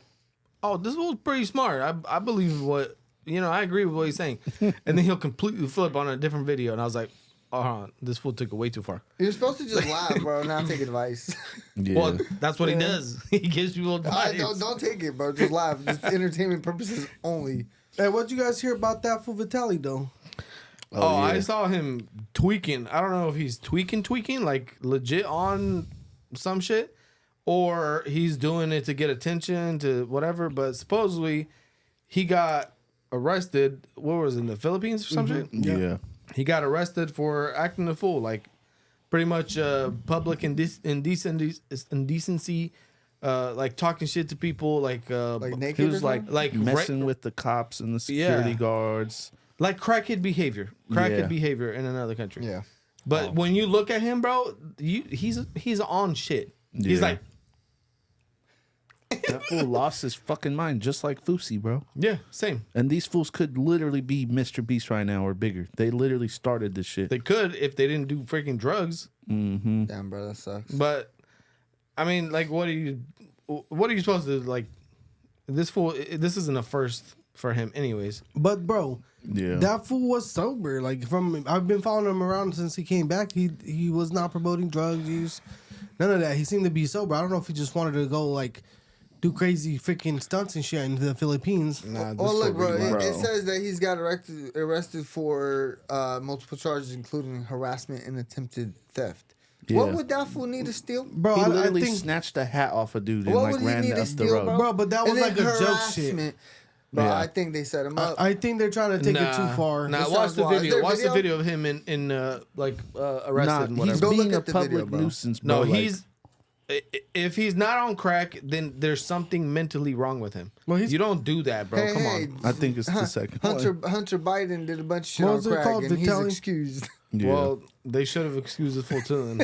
oh, this was pretty smart. I believe what, I agree with what he's saying. And then he'll completely flip on a different video. And I was like, oh, this fool took it way too far. You're supposed to just laugh, bro, not take advice. Yeah. Well, that's what he does. He gives people advice. Don't take it, bro. Just laugh. Just entertainment purposes only. Hey, what'd you guys hear about that for Vitaly, though? Oh, yeah. I saw him tweaking. I don't know if he's tweaking, like legit on some shit, or he's doing it to get attention to whatever. But supposedly, he got arrested. What was it, in the Philippines or some shit? Yeah. He got arrested for acting a fool, like pretty much public indecency, like talking shit to people, like naked He or was like something? like messing with the cops and the security Yeah. guards. like crackhead behavior, Yeah. behavior in another country. Yeah. But when you look at him, bro, he's on shit. He's Yeah. like, That fool lost his fucking mind, just like Fousey, bro. yeah, same. And these fools could literally be Mr. Beast right now or bigger. They literally started this shit. They could if they didn't do freaking drugs. Damn, bro, that sucks. But I mean, like, what are you supposed to like? This fool. This isn't a first for him, anyways. But bro, Yeah. that fool was sober. Like I've been following him around since he came back. He was not promoting drug use, none of that. He seemed to be sober. I don't know if he just wanted to go like do crazy freaking stunts and shit in the Philippines. Nah, this Oh, look, fool bro, really it, wild. it says that he's got arrested for multiple charges, including harassment and attempted theft. Yeah. What would that fool need to steal? Bro, He I literally think, snatched a hat off a dude and What like would he ran need to up the steal, road. bro? Bro, but that was And like a then joke shit. harassment. Bro, Yeah. I think they set him up. I think they're trying to take it too far. Nah, This watch sounds the wild. Is video. there Watch the video? video of him in arrested Nah, and he's whatever. Go being look a at the video, public bro. nuisance, bro. No, like- he's. If he's not on crack, then there's something mentally wrong with him. Well, he's- you don't do that, bro. Come on. I think it's the second one. Hunter Biden did a bunch of shit What on was it crack, called? and he's Vitaly? excused. Yeah. Well, they should have excused the full tune.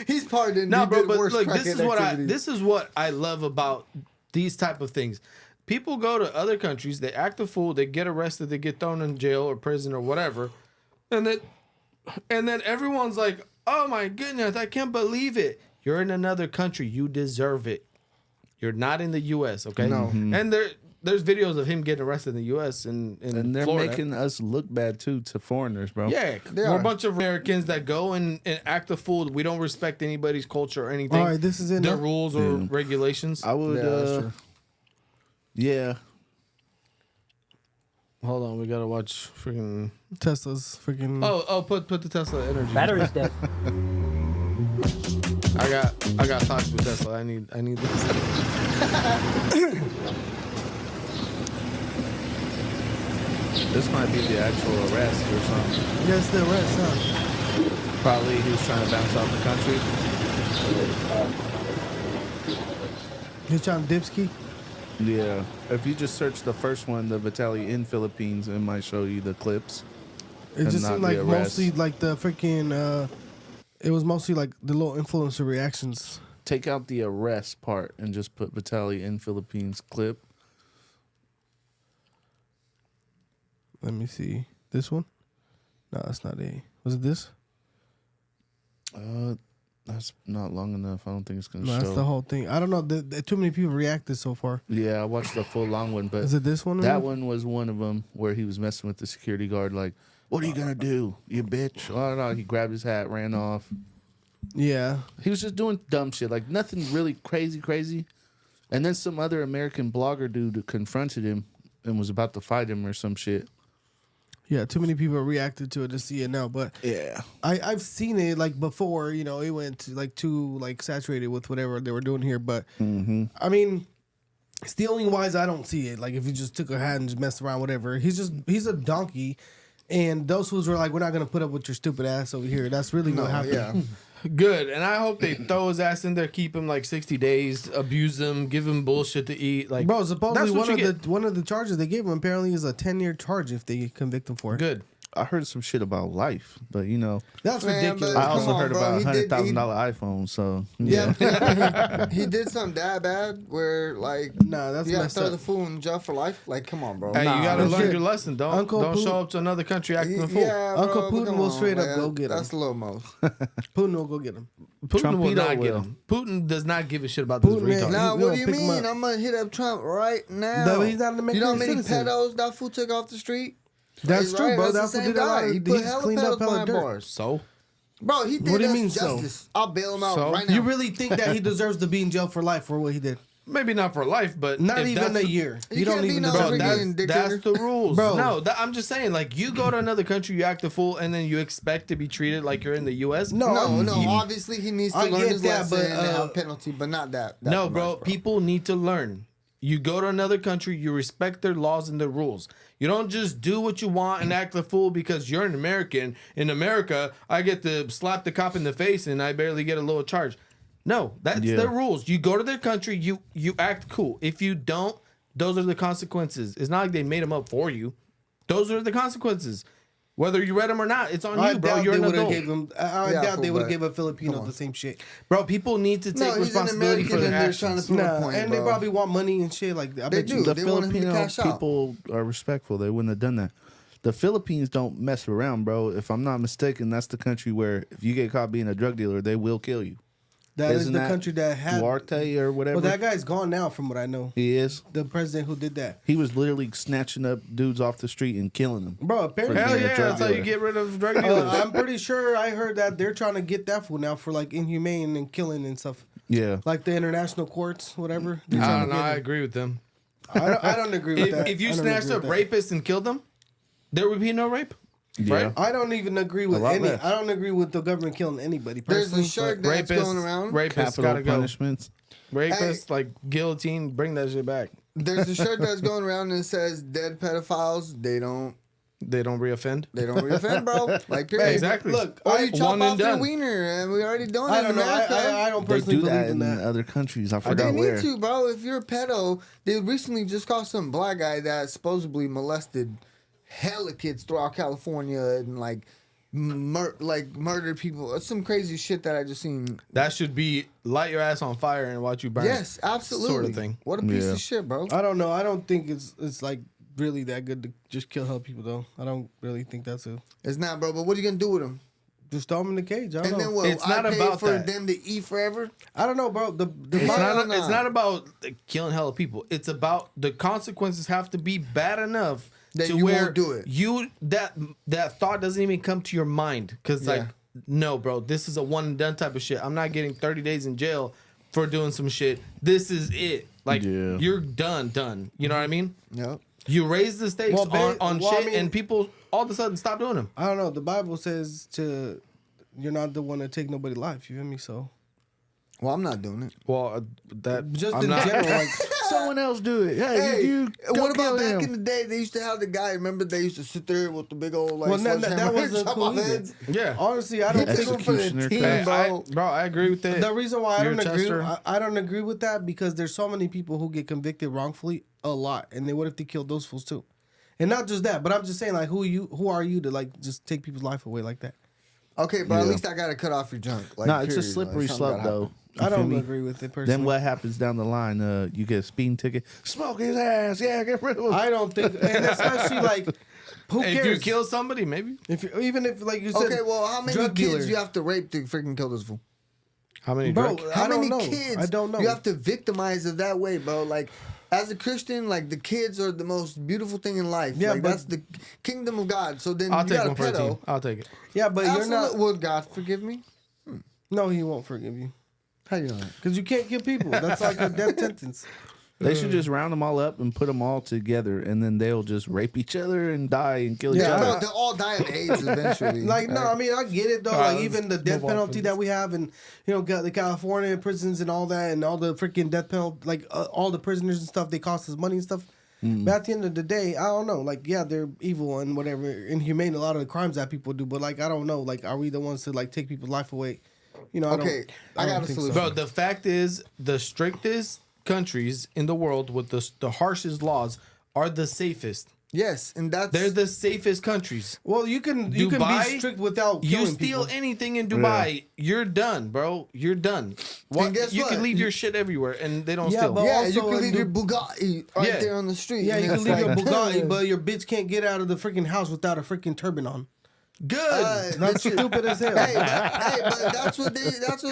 He's pardoned. No, He bro, did but worse look, this crackhead is what activities. this is what I love about these type of things. People go to other countries, they act a fool, they get arrested, they get thrown in jail or prison or whatever, and then everyone's like, "Oh my goodness, I can't believe it! You're in another country, you deserve it. You're not in the U.S., okay?" No. And there's videos of him getting arrested in the U.S. and and they're Florida. making us look bad too to foreigners, bro. Yeah, They we're are. a bunch of Americans that go and act a fool. We don't respect anybody's culture or anything. All right, this is in their the- rules or regulations. I would. Yeah, that's true. Yeah. Hold on, we gotta watch freaking. Tesla's freaking. Oh, put the Tesla energy. Battery's dead. I got thoughts with Tesla. I need this. This might be the actual arrest or something. Yeah, it's the arrest, huh? Probably he was trying to bounce out the country. He's trying to dipski. Yeah. If you just search the first one, the Vitaly in Philippines, it might show you the clips. It and just not seemed the like arrest. mostly like the freaking. It was mostly like the little influencer reactions. Take out the arrest part and just put Vitaly in Philippines clip. Let me see this one. No, that's not it. Was it this? That's not long enough. I don't think it's gonna No, show. that's the whole thing. I don't know. Too many people reacted so far. Yeah, I watched the full long one, but Is it this one? that one was one of them where he was messing with the security guard. Like, what are you gonna do, you bitch? Oh no! He grabbed his hat, ran off. Yeah. He was just doing dumb shit, like nothing really crazy. And then some other American blogger dude confronted him and was about to fight him or some shit. Yeah, too many people reacted to it to see it now, but Yeah. I've seen it like before. You know, it went to, like too like saturated with whatever they were doing here. But I mean, it's the only wise I don't see it. Like if you just took a hat and just messed around, whatever. He's a donkey, and those fools were like, we're not gonna put up with your stupid ass over here. That's really what happened. Yeah. Good, and I hope they throw his ass in there, keep him like 60 days, abuse him, give him bullshit to eat. Like, Bro, supposedly that's what you get. one of the charges they gave him apparently is a 10-year charge if they convict him for it. Good. I heard some shit about life, but you know, That's Man, ridiculous. but- I also Come on, heard bro. about He did- $100,000 iPhone. So Yeah, he did something that bad where like Nah, that's you gotta messed throw up. the fool in jail for life. Like, come on, bro. Hey, you gotta that's learn it. your lesson. Don't Uncle don't Putin- show up to another country acting a fool. Yeah, bro, Uncle but Putin come will on, straight up man. go get him. That's the low most. Putin will go get him. Putin will Trumpito not get will. him. Putin does not give a shit about this Putin, man, retard. Now, He's what gonna do you pick him mean? up. I'm gonna hit up Trump right now. No, he's not an You know how many American citizen. pedos that fool took off the street? That's true, bro. That's That the fool same did a lot. guy. He He put hella cleaned up pedos hella behind dirt. bars. So Bro, he did What do you us mean, so? justice. I'll bail him out So? right now. You really think that he deserves to be in jail for life for what he did? maybe not for life, but Not if even that's a the- year. You You don't can't be even no deserve Bro, freaking that. that's dictator. the rules. Bro. No, I'm just saying, like, you go to another country, you act a fool, and then you expect to be treated like you're in the U.S. No, No, obviously he needs to I learn get his that, lesson but, and have a penalty, but not that. No, much, bro, people need to learn. You go to another country, you respect their laws and their rules. You don't just do what you want and act a fool because you're an American. In America, I get to slap the cop in the face and I barely get a little charge. No, that's Yeah. their rules. You go to their country, you act cool. If you don't, those are the consequences. It's not like they made them up for you. Those are the consequences. Whether you read them or not, it's on I you, bro. doubt You're they an would have adult. gave him. I Yeah, doubt they fool, would have but- gave a Filipino come on. the same shit. Bro, people need to take No, he's an responsibility for American their and they're trying to actions. prove a Nah, point, and bro. they probably want money and shit like that. I They bet you. do. The They want him to Filipino cash out. people are respectful. They wouldn't have done that. The Philippines don't mess around, bro. If I'm not mistaken, that's the country where if you get caught being a drug dealer, they will kill you. That is Isn't the that country that had. Duarte or whatever. Well, that guy's gone now, from what I know. He is. The president who did that, He was literally snatching up dudes off the street and killing them. bro. Apparently, Hell being a yeah, drug that's how you dealer. get rid of drug dealers. I'm pretty sure I heard that they're trying to get that fool now for like inhumane and killing and stuff. Yeah. Like the international courts, whatever. They're I trying don't to know. get I him. agree with them. I don't agree with that. If you I don't snatched agree up with that. rapists and killed them, there would be no rape. Yeah. Right? I don't even agree with lot any. less. I don't agree with the government killing anybody. There's a Personally, shirt but- that's going around. Rapists Capital gotta go. punishments. Rapists, like guillotine, bring that shit back. There's a shirt that's going around and it says "Dead pedophiles." They don't reoffend. reoffend, bro. Like, period. Exactly. Look, Or I, you chop one and off your done. wiener, and we already doing I it don't in know. America. I don't They personally do believe that in in that. other countries. I They forgot need where. to, bro. If you're a pedo, they recently just caught some black guy that supposedly molested hella kids throughout California and like murdered people. It's some crazy shit that I just seen. That should be light your ass on fire and watch you burn. Yes, absolutely. Sort of thing. What a piece Yeah. of shit, bro. I don't know. I don't think it's like really that good to just kill hell people though. I don't really think that's a It's not, bro. But what are you gonna do with them? just throw them in the cage. I don't And know. then what? It's not I pay about for that. them to eat forever. I don't know, bro. The It's Hell not. It's nah. not about killing hella people. It's about the consequences have to be bad enough That to you where won't do it. You that thought doesn't even come to your mind because Yeah. like no, bro, this is a one and done type of shit. I'm not getting 30 days in jail for doing some shit. This is it. Like Yeah. you're done. You know what I mean? Yep. You raise the stakes Well, on well, I shit, mean- and people all of a sudden stop doing them. I don't know. The Bible says you're not the one to take nobody's life. You feel me? So Well, I'm not doing it. Well, that Just I'm in not, general, like Someone else do it. Hey, Hey, you go what about kill back him. in the day? They used to have the guy. Remember, they used to sit there with the big old like. well, that sledgehammer and wasn't chop cool off either. heads. Yeah. Honestly, I He don't took think him for the Executioner team, Hey, bro. I agree with that. the reason why I You're don't a agree. tester. I don't agree with that because there's so many people who get convicted wrongfully a lot, and then what if they killed those fools too? And not just that, but I'm just saying, like, who are you to like just take people's life away like that? Okay, but at Yeah. least I gotta cut off your junk. Like, No, it's a period. slippery Like, something slope gotta though. happen. You I feel don't me? agree with it personally. Then what happens down the line? You get a speeding ticket. Smoke his ass. Yeah, get rid of him. I don't think, and especially like, who If you cares? kill somebody, maybe. If you, even if like you said, Okay, well, how many drug kids dealer. you have to rape to freaking kill this fool? How many? Bro, drug- How I don't many know. kids I don't know. you have to victimize it that way, bro? Like, as a Christian, like the kids are the most beautiful thing in life. Yeah, like but- that's the kingdom of God. So then I'll you take got a one for the team. pedo. I'll take it. Yeah, but you're not. Would God forgive me? No, he won't forgive you How you know that? because you can't kill people. That's like a death sentence. They should just round them all up and put them all together, and then they'll just rape each other and die and kill each Yeah, other. They'll all die of AIDS eventually. Like, no, I mean, I get it though. All right, Like, let's even the death move on penalty from that this. we have, and got the California prisons and all that, and all the freaking death penalty, like all the prisoners and stuff, they cost us money and stuff. But at the end of the day, I don't know. Like, yeah, they're evil and whatever, inhumane. A lot of the crimes that people do, but like, I don't know. Like, are we the ones to like take people's life away? I Okay, I don't got a think solution. Bro, the fact is, the strictest countries in the world with the harshest laws are the safest. Yes, and that's They're the safest countries. Well, you can be Dubai, strict without You killing steal people. anything in Dubai, you're done, bro. You're done. And guess You what? can leave your shit everywhere, and they don't Yeah, steal. but- yeah. also You can in leave your Bugatti right Yeah. there on the street. Yeah, and you can it's leave your like, Bugatti, but your bitch can't get out of the freaking house without a freaking turban on. Good. That's stupid as hell. but that's what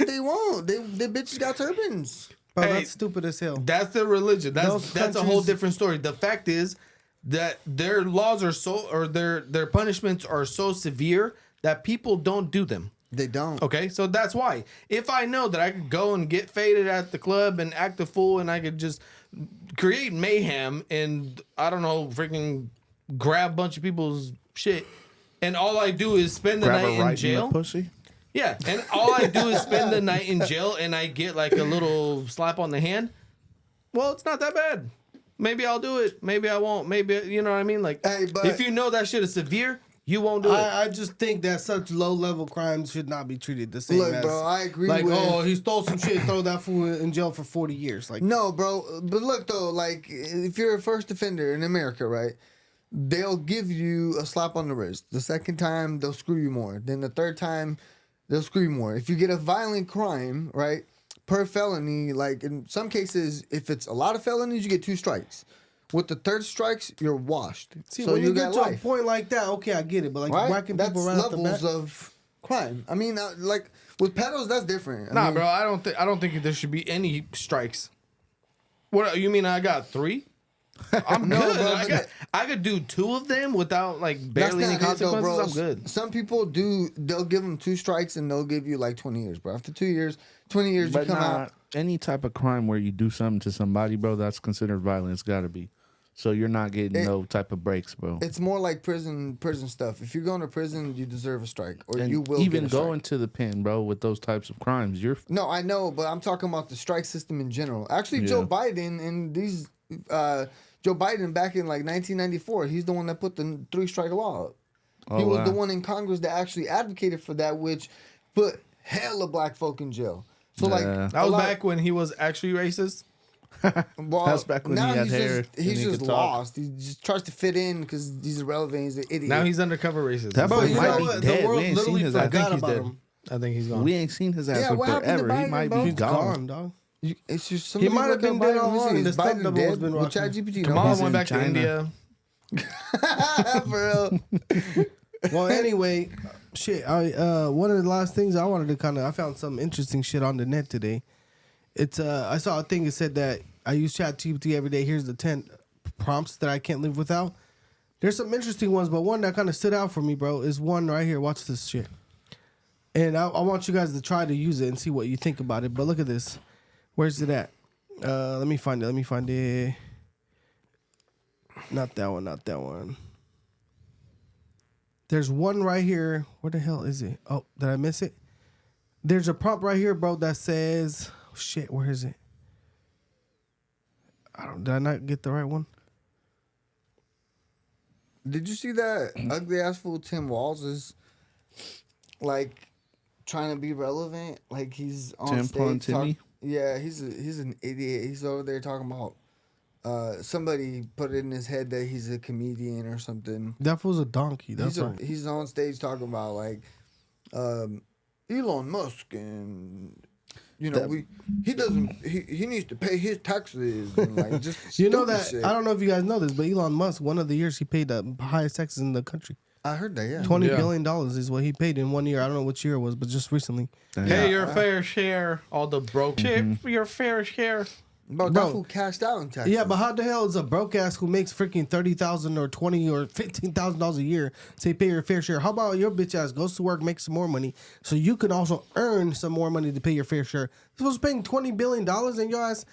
they want. The bitches got turbans. Bro, Hey, that's stupid as hell. That's their religion. Those That's a whole countries- different story. The fact is that their laws are their punishments are so severe that people don't do them. They don't. Okay, so that's why. If I know that I could go and get faded at the club and act a fool, and I could just create mayhem and I don't know, freaking grab a bunch of people's shit, and all I do is spend the Grab night a in right in jail. the pussy. Yeah, and all I do is spend the night in jail, and I get like a little slap on the hand. Well, it's not that bad. Maybe I'll do it. Maybe I won't. Maybe you know what I mean. Like, Hey, but- if you know that shit is severe, you won't do it. I just think that such low level crimes should not be treated the same Look, as. bro, I agree Like, with- oh, he stole some shit, throw that fool in jail for 40 years. Like, No, bro. But look though, like if you're a first offender in America, right? They'll give you a slap on the wrist. The second time, they'll screw you more. Then the third time, they'll screw you more. If you get a violent crime, right, per felony, like in some cases, if it's a lot of felonies, you get 2 strikes. With the third strikes, you're washed. see, so when you get got to life, a point like that, okay, I get it. But like right? whacking That's people right off the levels bat. of crime. I mean, like with pedos, that's different. I Nah, mean, bro, I don't think there should be any strikes. What you mean? I got 3? I'm No, good. bro, I, but I could do 2 of them without like That's barely any not it, though, consequences. bro. I'm good. Some people do. They'll give them 2 strikes and they'll give you like 20 years, bro. After 2 years, 20 years, But you come nah, out. any type of crime where you do something to somebody, bro, that's considered violence. Got to be. So you're not getting no type of breaks, bro. It's more like prison stuff. If you're going to prison, you deserve a strike, or And you will even get a strike. going to the pen, bro, with those types of crimes, you're No, I know, but I'm talking about the strike system in general. Actually, Yeah. Joe Biden and these Joe Biden back in like 1994, he's the one that put the 3-strike law up. He Oh, was the wow. one in Congress that actually advocated for that, which put hella black folk in jail. So like Yeah. That a was lot- back when he was actually racist. Well, That's back when now he had he's hair just, and he's he just could talk. lost. He just tries to fit in because he's irrelevant. He's an idiot. Now he's undercover racist. That Bro, boy you might know be what? dead. The world We ain't seen literally his I ass. think forgot he's about dead. him. I think he's gone. We ain't seen his ass Yeah, for what happened to forever. He Biden, might bro? be He's Gone, dog. It's just He might have been dead all Let me see, along. The is stunt Biden double has dead? been With rocking. ChatGPT? Kamala He's in went back to China. India. For real. Well, anyway, shit. One of the last things I wanted to I found some interesting shit on the net today. It's I saw a thing that said that I use ChatGPT every day. Here's the 10 prompts that I can't live without. There's some interesting ones, but one that kind of stood out for me, bro, is one right here. Watch this shit. And I want you guys to try to use it and see what you think about it. But look at this. Where's it at? Let me find it. Not that one. There's one right here. Where the hell is it? Oh, did I miss it? There's a prompt right here, bro, that says, shit, where is it? Did I not get the right one? Did you see that ugly ass fool Tim Walz is like trying to be relevant? Like he's on Tim stage. Timmy? Yeah, he's an idiot. He's over there talking about somebody put it in his head that he's a comedian or something. That fool's a donkey. That's right. He's on stage talking about like Elon Musk and he needs to pay his taxes and like just You know stupid that shit. I don't know if you guys know this, but Elon Musk, one of the years he paid the highest taxes in the country. I heard that. Yeah, $20 Yeah. billion is what he paid in 1 year. I don't know which year it was, but just recently. Hey, your fair share. All the broke shit. Your fair share. Bro, that fool cashed out in taxes. Yeah, but how the hell is a broke ass who makes freaking $30,000 or $20,000 or $15,000 a year say pay your fair share? How about your bitch ass goes to work, makes some more money, so you can also earn some more money to pay your fair share? This was paying $20 billion and your ass,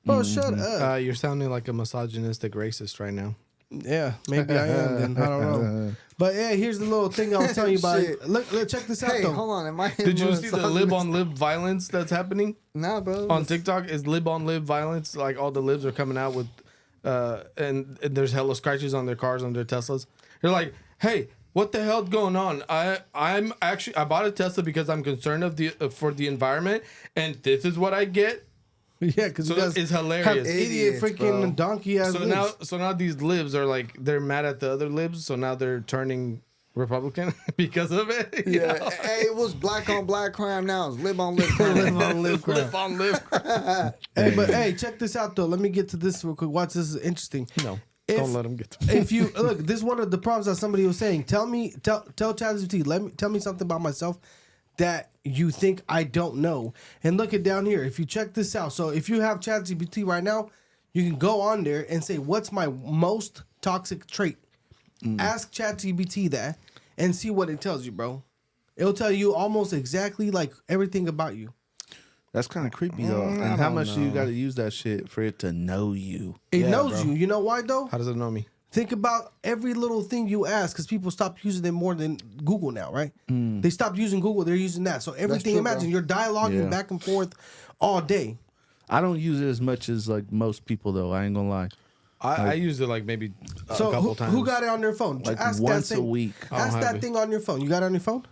bro, shut up. You're sounding like a misogynistic racist right now. Yeah, maybe I am. Then I don't know. But yeah, here's the little thing I was telling you about. Shit. Look, check this out Hey, though. hold on. Am I? Did you see the lib on lib violence that's happening Nah, bro. on TikTok? Is lib on lib violence? Like all the libs are coming out with, and there's hella scratches on their cars, on their Teslas. They're like, hey, what the hell's going on? I bought a Tesla because I'm concerned for the environment, and this is what I get. Yeah, because So you guys it's have hilarious. idiot Idiots, freaking bro. donkey ass. So now these libs are like, they're mad at the other libs, so now they're turning Republican because of it. you Yeah. know? Hey, it was black on black crime. Now it's lib on lib crime. live on live crap. Lib on lib. Hey, but hey, check this out though. Let me get to this real quick. Watch, this is interesting. No, If- don't let them get to If you look, this is one of the prompts that somebody was saying. Tell ChatGPT. Tell me something about myself that you think I don't know. And look it down here. If you check this out, so if you have ChatGPT right now, you can go on there and say, "What's my most toxic trait?" Ask ChatGPT that and see what it tells you, bro. It'll tell you almost exactly like everything about you. That's kind of creepy though. And how much do you got to use that shit for it to know you? It Yeah, knows bro. you. You know why though? How does it know me? Think about every little thing you ask, because people stop using them more than Google now, right? They stopped using Google; they're using that. So everything, true, imagine bro. you're dialoguing Yeah. back and forth all day. I don't use it as much as like most people though. I ain't gonna lie. I used it like maybe a So couple who, times. who got it on their phone? Like ask once that a thing, week. I don't Ask have that it. thing on your phone. You got it on your phone?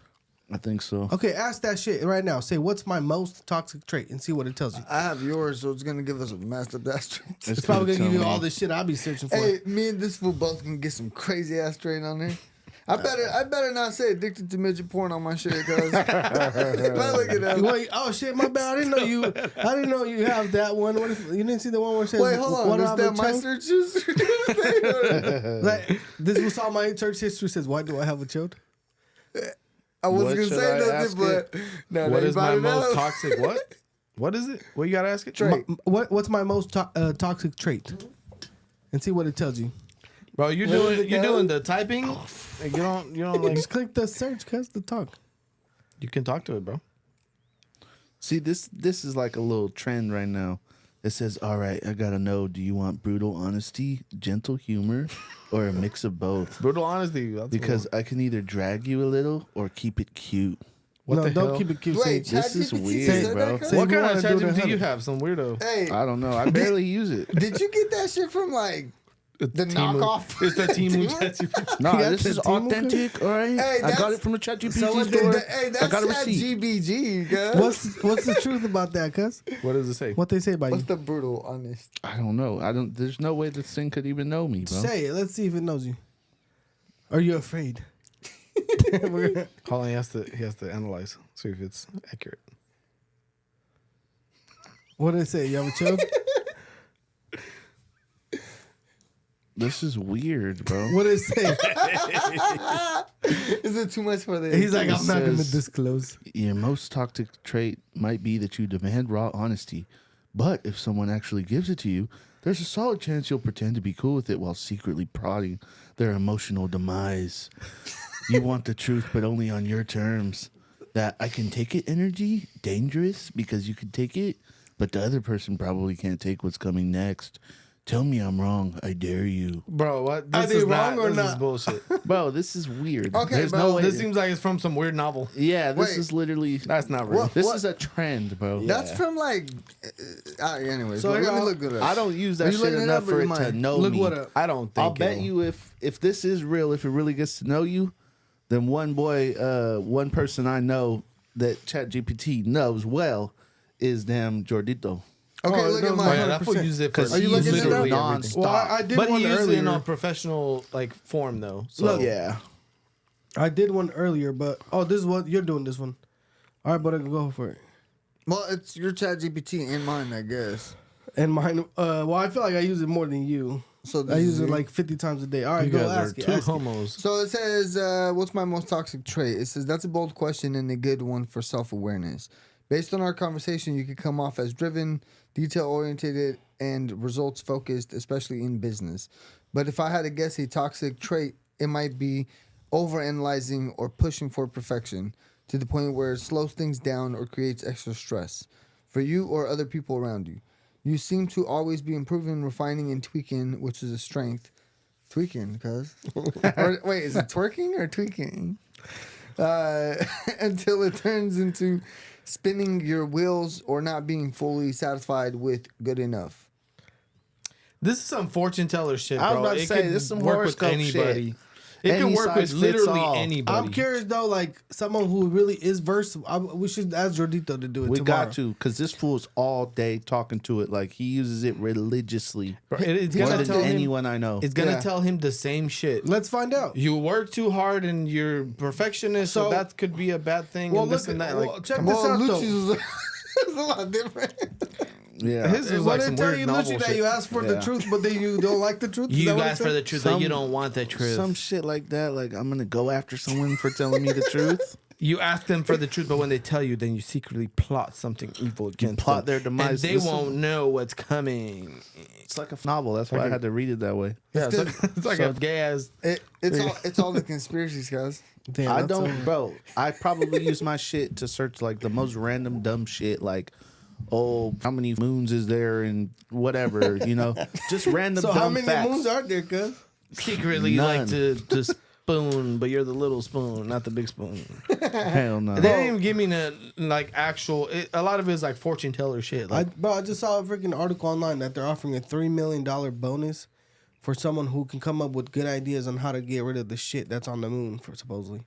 I think so. Okay, ask that shit right now. Say, what's my most toxic trait, and see what it tells you. I have yours, so it's gonna give us a messed up ass trait. It's probably gonna tell give you me. all the shit I'll be searching for. Hey, me and this fool both can get some crazy ass trait on there. I better not say addicted to midget porn on my shit, cause if I look it up. Wait, oh shit, my bad. I didn't know you have that one. What if you didn't see the one where it says? Wait, hold on. what Is are that the my child? searches? Like, this was all my search history says. Why do I have a child? I What wasn't should gonna I say ask nothing, but now What that is you my brought it most up- toxic? What? What is it? What you gotta ask it? trait? What's my most toxic trait? And see what it tells you. Bro, you're doing the typing. Like, you don't like. Just click the search, cause the talk. You can talk to it, bro. See, this is like a little trend right now. It says, "All right, I gotta know. Do you want brutal honesty, gentle humor, or a mix of both? Brutal honesty. That's Because I can either drag you a little or keep it cute." What no, the don't hell? keep it cute. Wait, Say, This is ChatGPT weird, said bro. that, cuz? Say What you kind of wanna do the ChatGPT do you hundred. have? Some weirdo. Hey, I don't know. I barely use it. did you get that shit from like the knockoff? It's the Timu Timu? ChatGPT. No, got this the is Timu authentic. All right, Hey, I got that's- it from the ChatGPT So what store. Hey, I that's got a that receipt. GBG, guys. what's the truth about that, cuz? What does it say? What they say about What's you? the brutal honest? I don't know. I don't. There's no way this thing could even know me, bro. Say it. Let's see if it knows you. Are you afraid? Hold on, he has to analyze, see if it's accurate. What did it say? You have a child? This is weird, bro. What did it say? Is it too much for the? He's like, I'm not gonna says- disclose. Your most toxic trait might be that you demand raw honesty, but if someone actually gives it to you, there's a solid chance you'll pretend to be cool with it while secretly prodding their emotional demise. You want the truth, but only on your terms. That I can take it energy, dangerous because you can take it, but the other person probably can't take what's coming next. Tell me I'm wrong. I dare you. Bro, what? Are This they is wrong or this not? is bullshit. Bro, this is weird. Okay, There's bro, no way. This seems like it's from some weird novel. Yeah, this Wait. is literally. That's not real. What? This is a trend, bro. That's from like. Anyways, So let me here, look good. I don't use Are that you shit looking it enough up or for you it to mind? know Look me. what up. I don't think I'll bet it'll- you if this is real, if it really gets to know you, then one person I know that ChatGPT knows well is damn Jordito. Okay, Oh, look at no, Oh, yeah, mine. that fool uses it for Because Are you looking it literally up? everything. Well, I did But one he uses it in earlier. a professional like form though. So Look. Yeah. I did one earlier, but this is what you're doing. This one. All right, but I can go for it. Well, it's your ChatGPT and mine, I guess. And mine. Well, I feel like I use it more than you. So I this use is it you. like 50 times a day. All right, you go guys are ask it. two Ask it. homos. So it says, what's my most toxic trait? It says, that's a bold question and a good one for self-awareness. Based on our conversation, you could come off as driven, detail-oriented, and results-focused, especially in business. But if I had to guess a toxic trait, it might be overanalyzing or pushing for perfection to the point where it slows things down or creates extra stress for you or other people around you. You seem to always be improving, refining, and tweaking, which is a strength. Tweaking, cuz. Wait, is it twerking or tweaking? Until it turns into spinning your wheels or not being fully satisfied with good enough. This is some fortune teller shit, bro. I was about to It say, could this is some work with horoscope anybody. shit. It Any can work with size fits literally all. anybody. I'm curious though, like someone who really is versed. We should ask Jordito to do it We tomorrow. got to, because this fool's all day talking to it. Like, he uses it religiously. Bro, it's More gonna than tell him. anyone I know. It's gonna Yeah. tell him the same shit. Let's find out. You work too hard and you're perfectionist, so So- that could be a bad thing. Well, and look this and at that. well, Like, check come this on. out though. Lucci's was it's a lot different. Yeah. His is What like they some tell weird you, novel Lucci, that shit. you ask for the Yeah. truth, but then you don't like the truth. Is You that what ask it for said? the truth, but you don't want the truth. Some shit like that. Like, I'm going to go after someone for telling me the truth. You ask them for the truth, but when they tell you, then you secretly plot something evil against plot them. their demise. And they This is- won't know what's coming. It's like a novel. That's why I had to read it that way. Yeah, it's like So- a gay ass. It's all the conspiracies, guys. Damn, I that's don't, so- bro. I probably use my shit to search like the most random dumb shit, like, oh, how many moons is there and whatever, you know, just random. So dumb how many facts. moons are there, cuz? Secretly None. like to spoon, but you're the little spoon, not the big spoon. Hell no. They didn't even give me the like actual. A lot of it is like fortune teller shit. Like, I just saw a freaking article online that they're offering a $3 million bonus for someone who can come up with good ideas on how to get rid of the shit that's on the moon, for supposedly,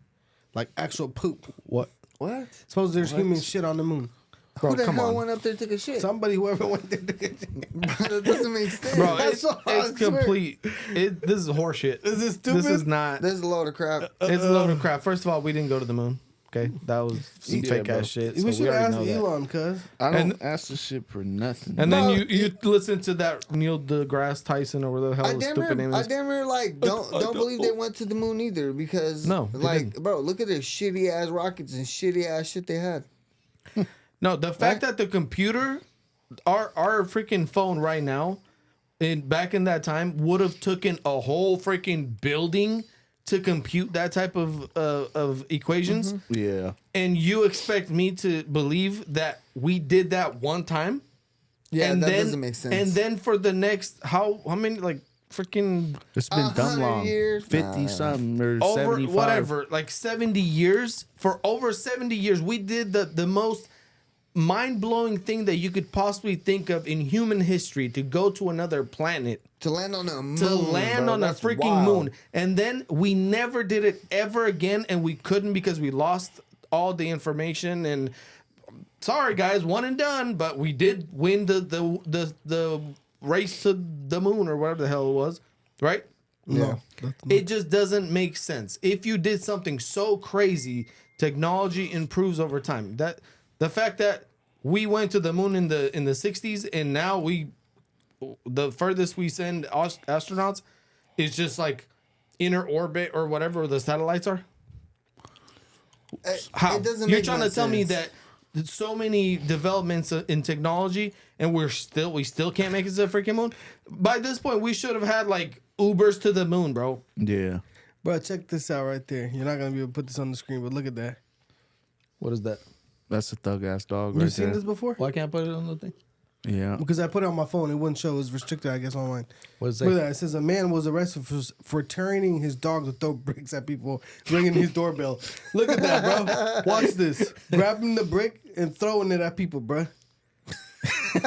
like actual poop. what? What? Suppose there's human shit on the moon. Bro, Who the come hell on. went up there and took a shit? Somebody, whoever went there, That doesn't make sense. Bro, That's it's what I it's swear. complete. This is horseshit. Is this This stupid? is not. This is a load of crap. It's a load of crap. First of all, we didn't go to the moon. Okay, that was some Yeah, fake bro. ass shit. we So should we already ask know that. Elon, cuz. I don't And- ask this shit for nothing. And Bro, then you listen to that Neil deGrasse Tyson or whatever the hell I his damn stupid name near, I is. damn near like don't believe they went to the moon either because No, they like didn't. bro, look at their shitty ass rockets and shitty ass shit they had. No, the fact that the computer, our freaking phone right now, back in that time would have taken a whole freaking building to compute that type of equations, yeah. and you expect me to believe that we did that one time? Yeah, and that then, doesn't make sense. And then for the next how many like freaking It's been dumb 100 long. years? 50 Nah. something or over 75. whatever, like 70 years. For over 70 years, we did the most mind-blowing thing that you could possibly think of in human history, to go to another planet, to land on a moon. to land bro, on a that's freaking wild. moon. And then we never did it ever again, and we couldn't because we lost all the information. And sorry guys, one and done, but we did win the race to the moon or whatever the hell it was, right? Yeah. It just doesn't make sense. If you did something so crazy, technology improves over time. That the fact that we went to the moon in the 60s, and now the furthest we send astronauts is just like inner orbit or whatever the satellites are. How? It doesn't You're make trying no to tell me sense. that so many developments in technology, and we still can't make it to the freaking moon? By this point, we should have had like Ubers to the moon, bro. Yeah. Bro, check this out right there. You're not gonna be able to put this on the screen, but look at that. What is that? That's a thug ass dog You've right seen there. this before? Why can't I put it on the thing? Yeah. Because I put it on my phone, it wouldn't show. It was restricted, I guess, online. What's Look at that? that. It says a man was arrested for training his dog to throw bricks at people, ringing his doorbell. Look at that, bro. Watch this. Grabbing the brick and throwing it at people, bro. That's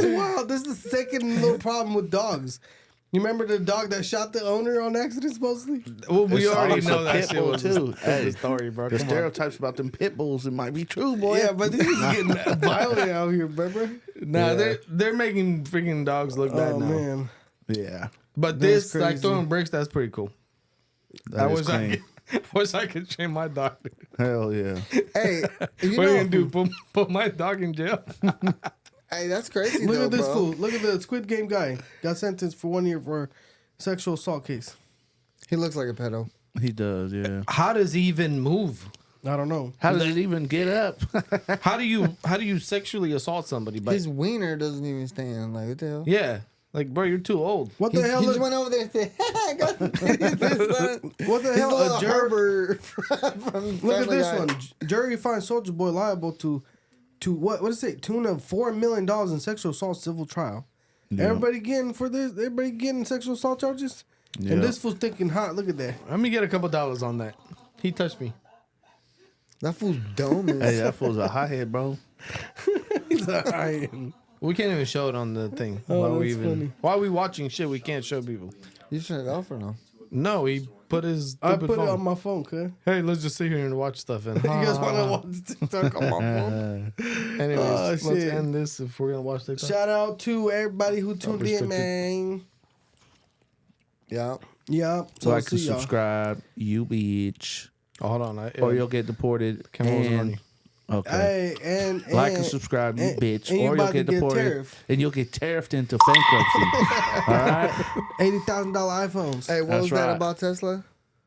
wild. This is the second little problem with dogs. You remember the dog that shot the owner on accident, supposedly? Well, we It's already always know a that pit shit bull, was too. the Hey, story, bro. The Come on. stereotypes about them pit bulls, it might be true, boy. Yeah, but this is getting violent out here, bro. Nah, Yeah. they're making freaking dogs look bad Oh, now. man. Yeah. But That's this, like crazy. throwing bricks, that's pretty cool. That is I clean. wish I could train my dog. Hell yeah. Hey, you What are you know, gonna do? Put my dog in jail? hey, that's crazy. Look though, at this bro. fool. Look at the Squid Game guy. Got sentenced for 1 year for sexual assault case. He looks like a pedo. He does, yeah. How does he even move? I don't know. How did it even get up? How do you sexually assault somebody? But His wiener doesn't even stand. Like, what the hell? yeah, like bro, you're too old. What He, the hell? he just Look, went over there and said, I got the what the He's hell? little A jury. Herbert from Look at Family this Guy. one. Jury finds Soldier Boy liable to what is it? Tune of $4 million in sexual assault civil trial. Yeah. Everybody getting for this? Everybody getting sexual assault charges? Yeah. And this fool's thinking hot. Look at that. Let me get a couple dollars on that. He touched me. That fool's dome is. Hey, that fool's a hothead, bro. He's like, I am. We can't even show it on the thing. Oh, that's funny. While we watching shit, we can't show people. You turn it off or no? No, he put his I stupid put phone. it on my phone, cuz. Hey, let's just sit here and watch stuff. And You guys want to watch the TikTok on my phone? anyways, Oh, let's shit. end this if we're gonna watch TikTok. Shout out to everybody who tuned in, restricted. man. Yeah. Yeah. So Like see and y'all. subscribe, you bitch. Oh, hold on, Or you'll get deported. Camera wasn't on you. Okay. Hey, and Like and subscribe, you and- bitch. and you Or you'll about to get get deported. tariffed. And you'll get tariffed into bankruptcy. All right? $80,000 iPhones. Hey, what That's was that right. about Tesla?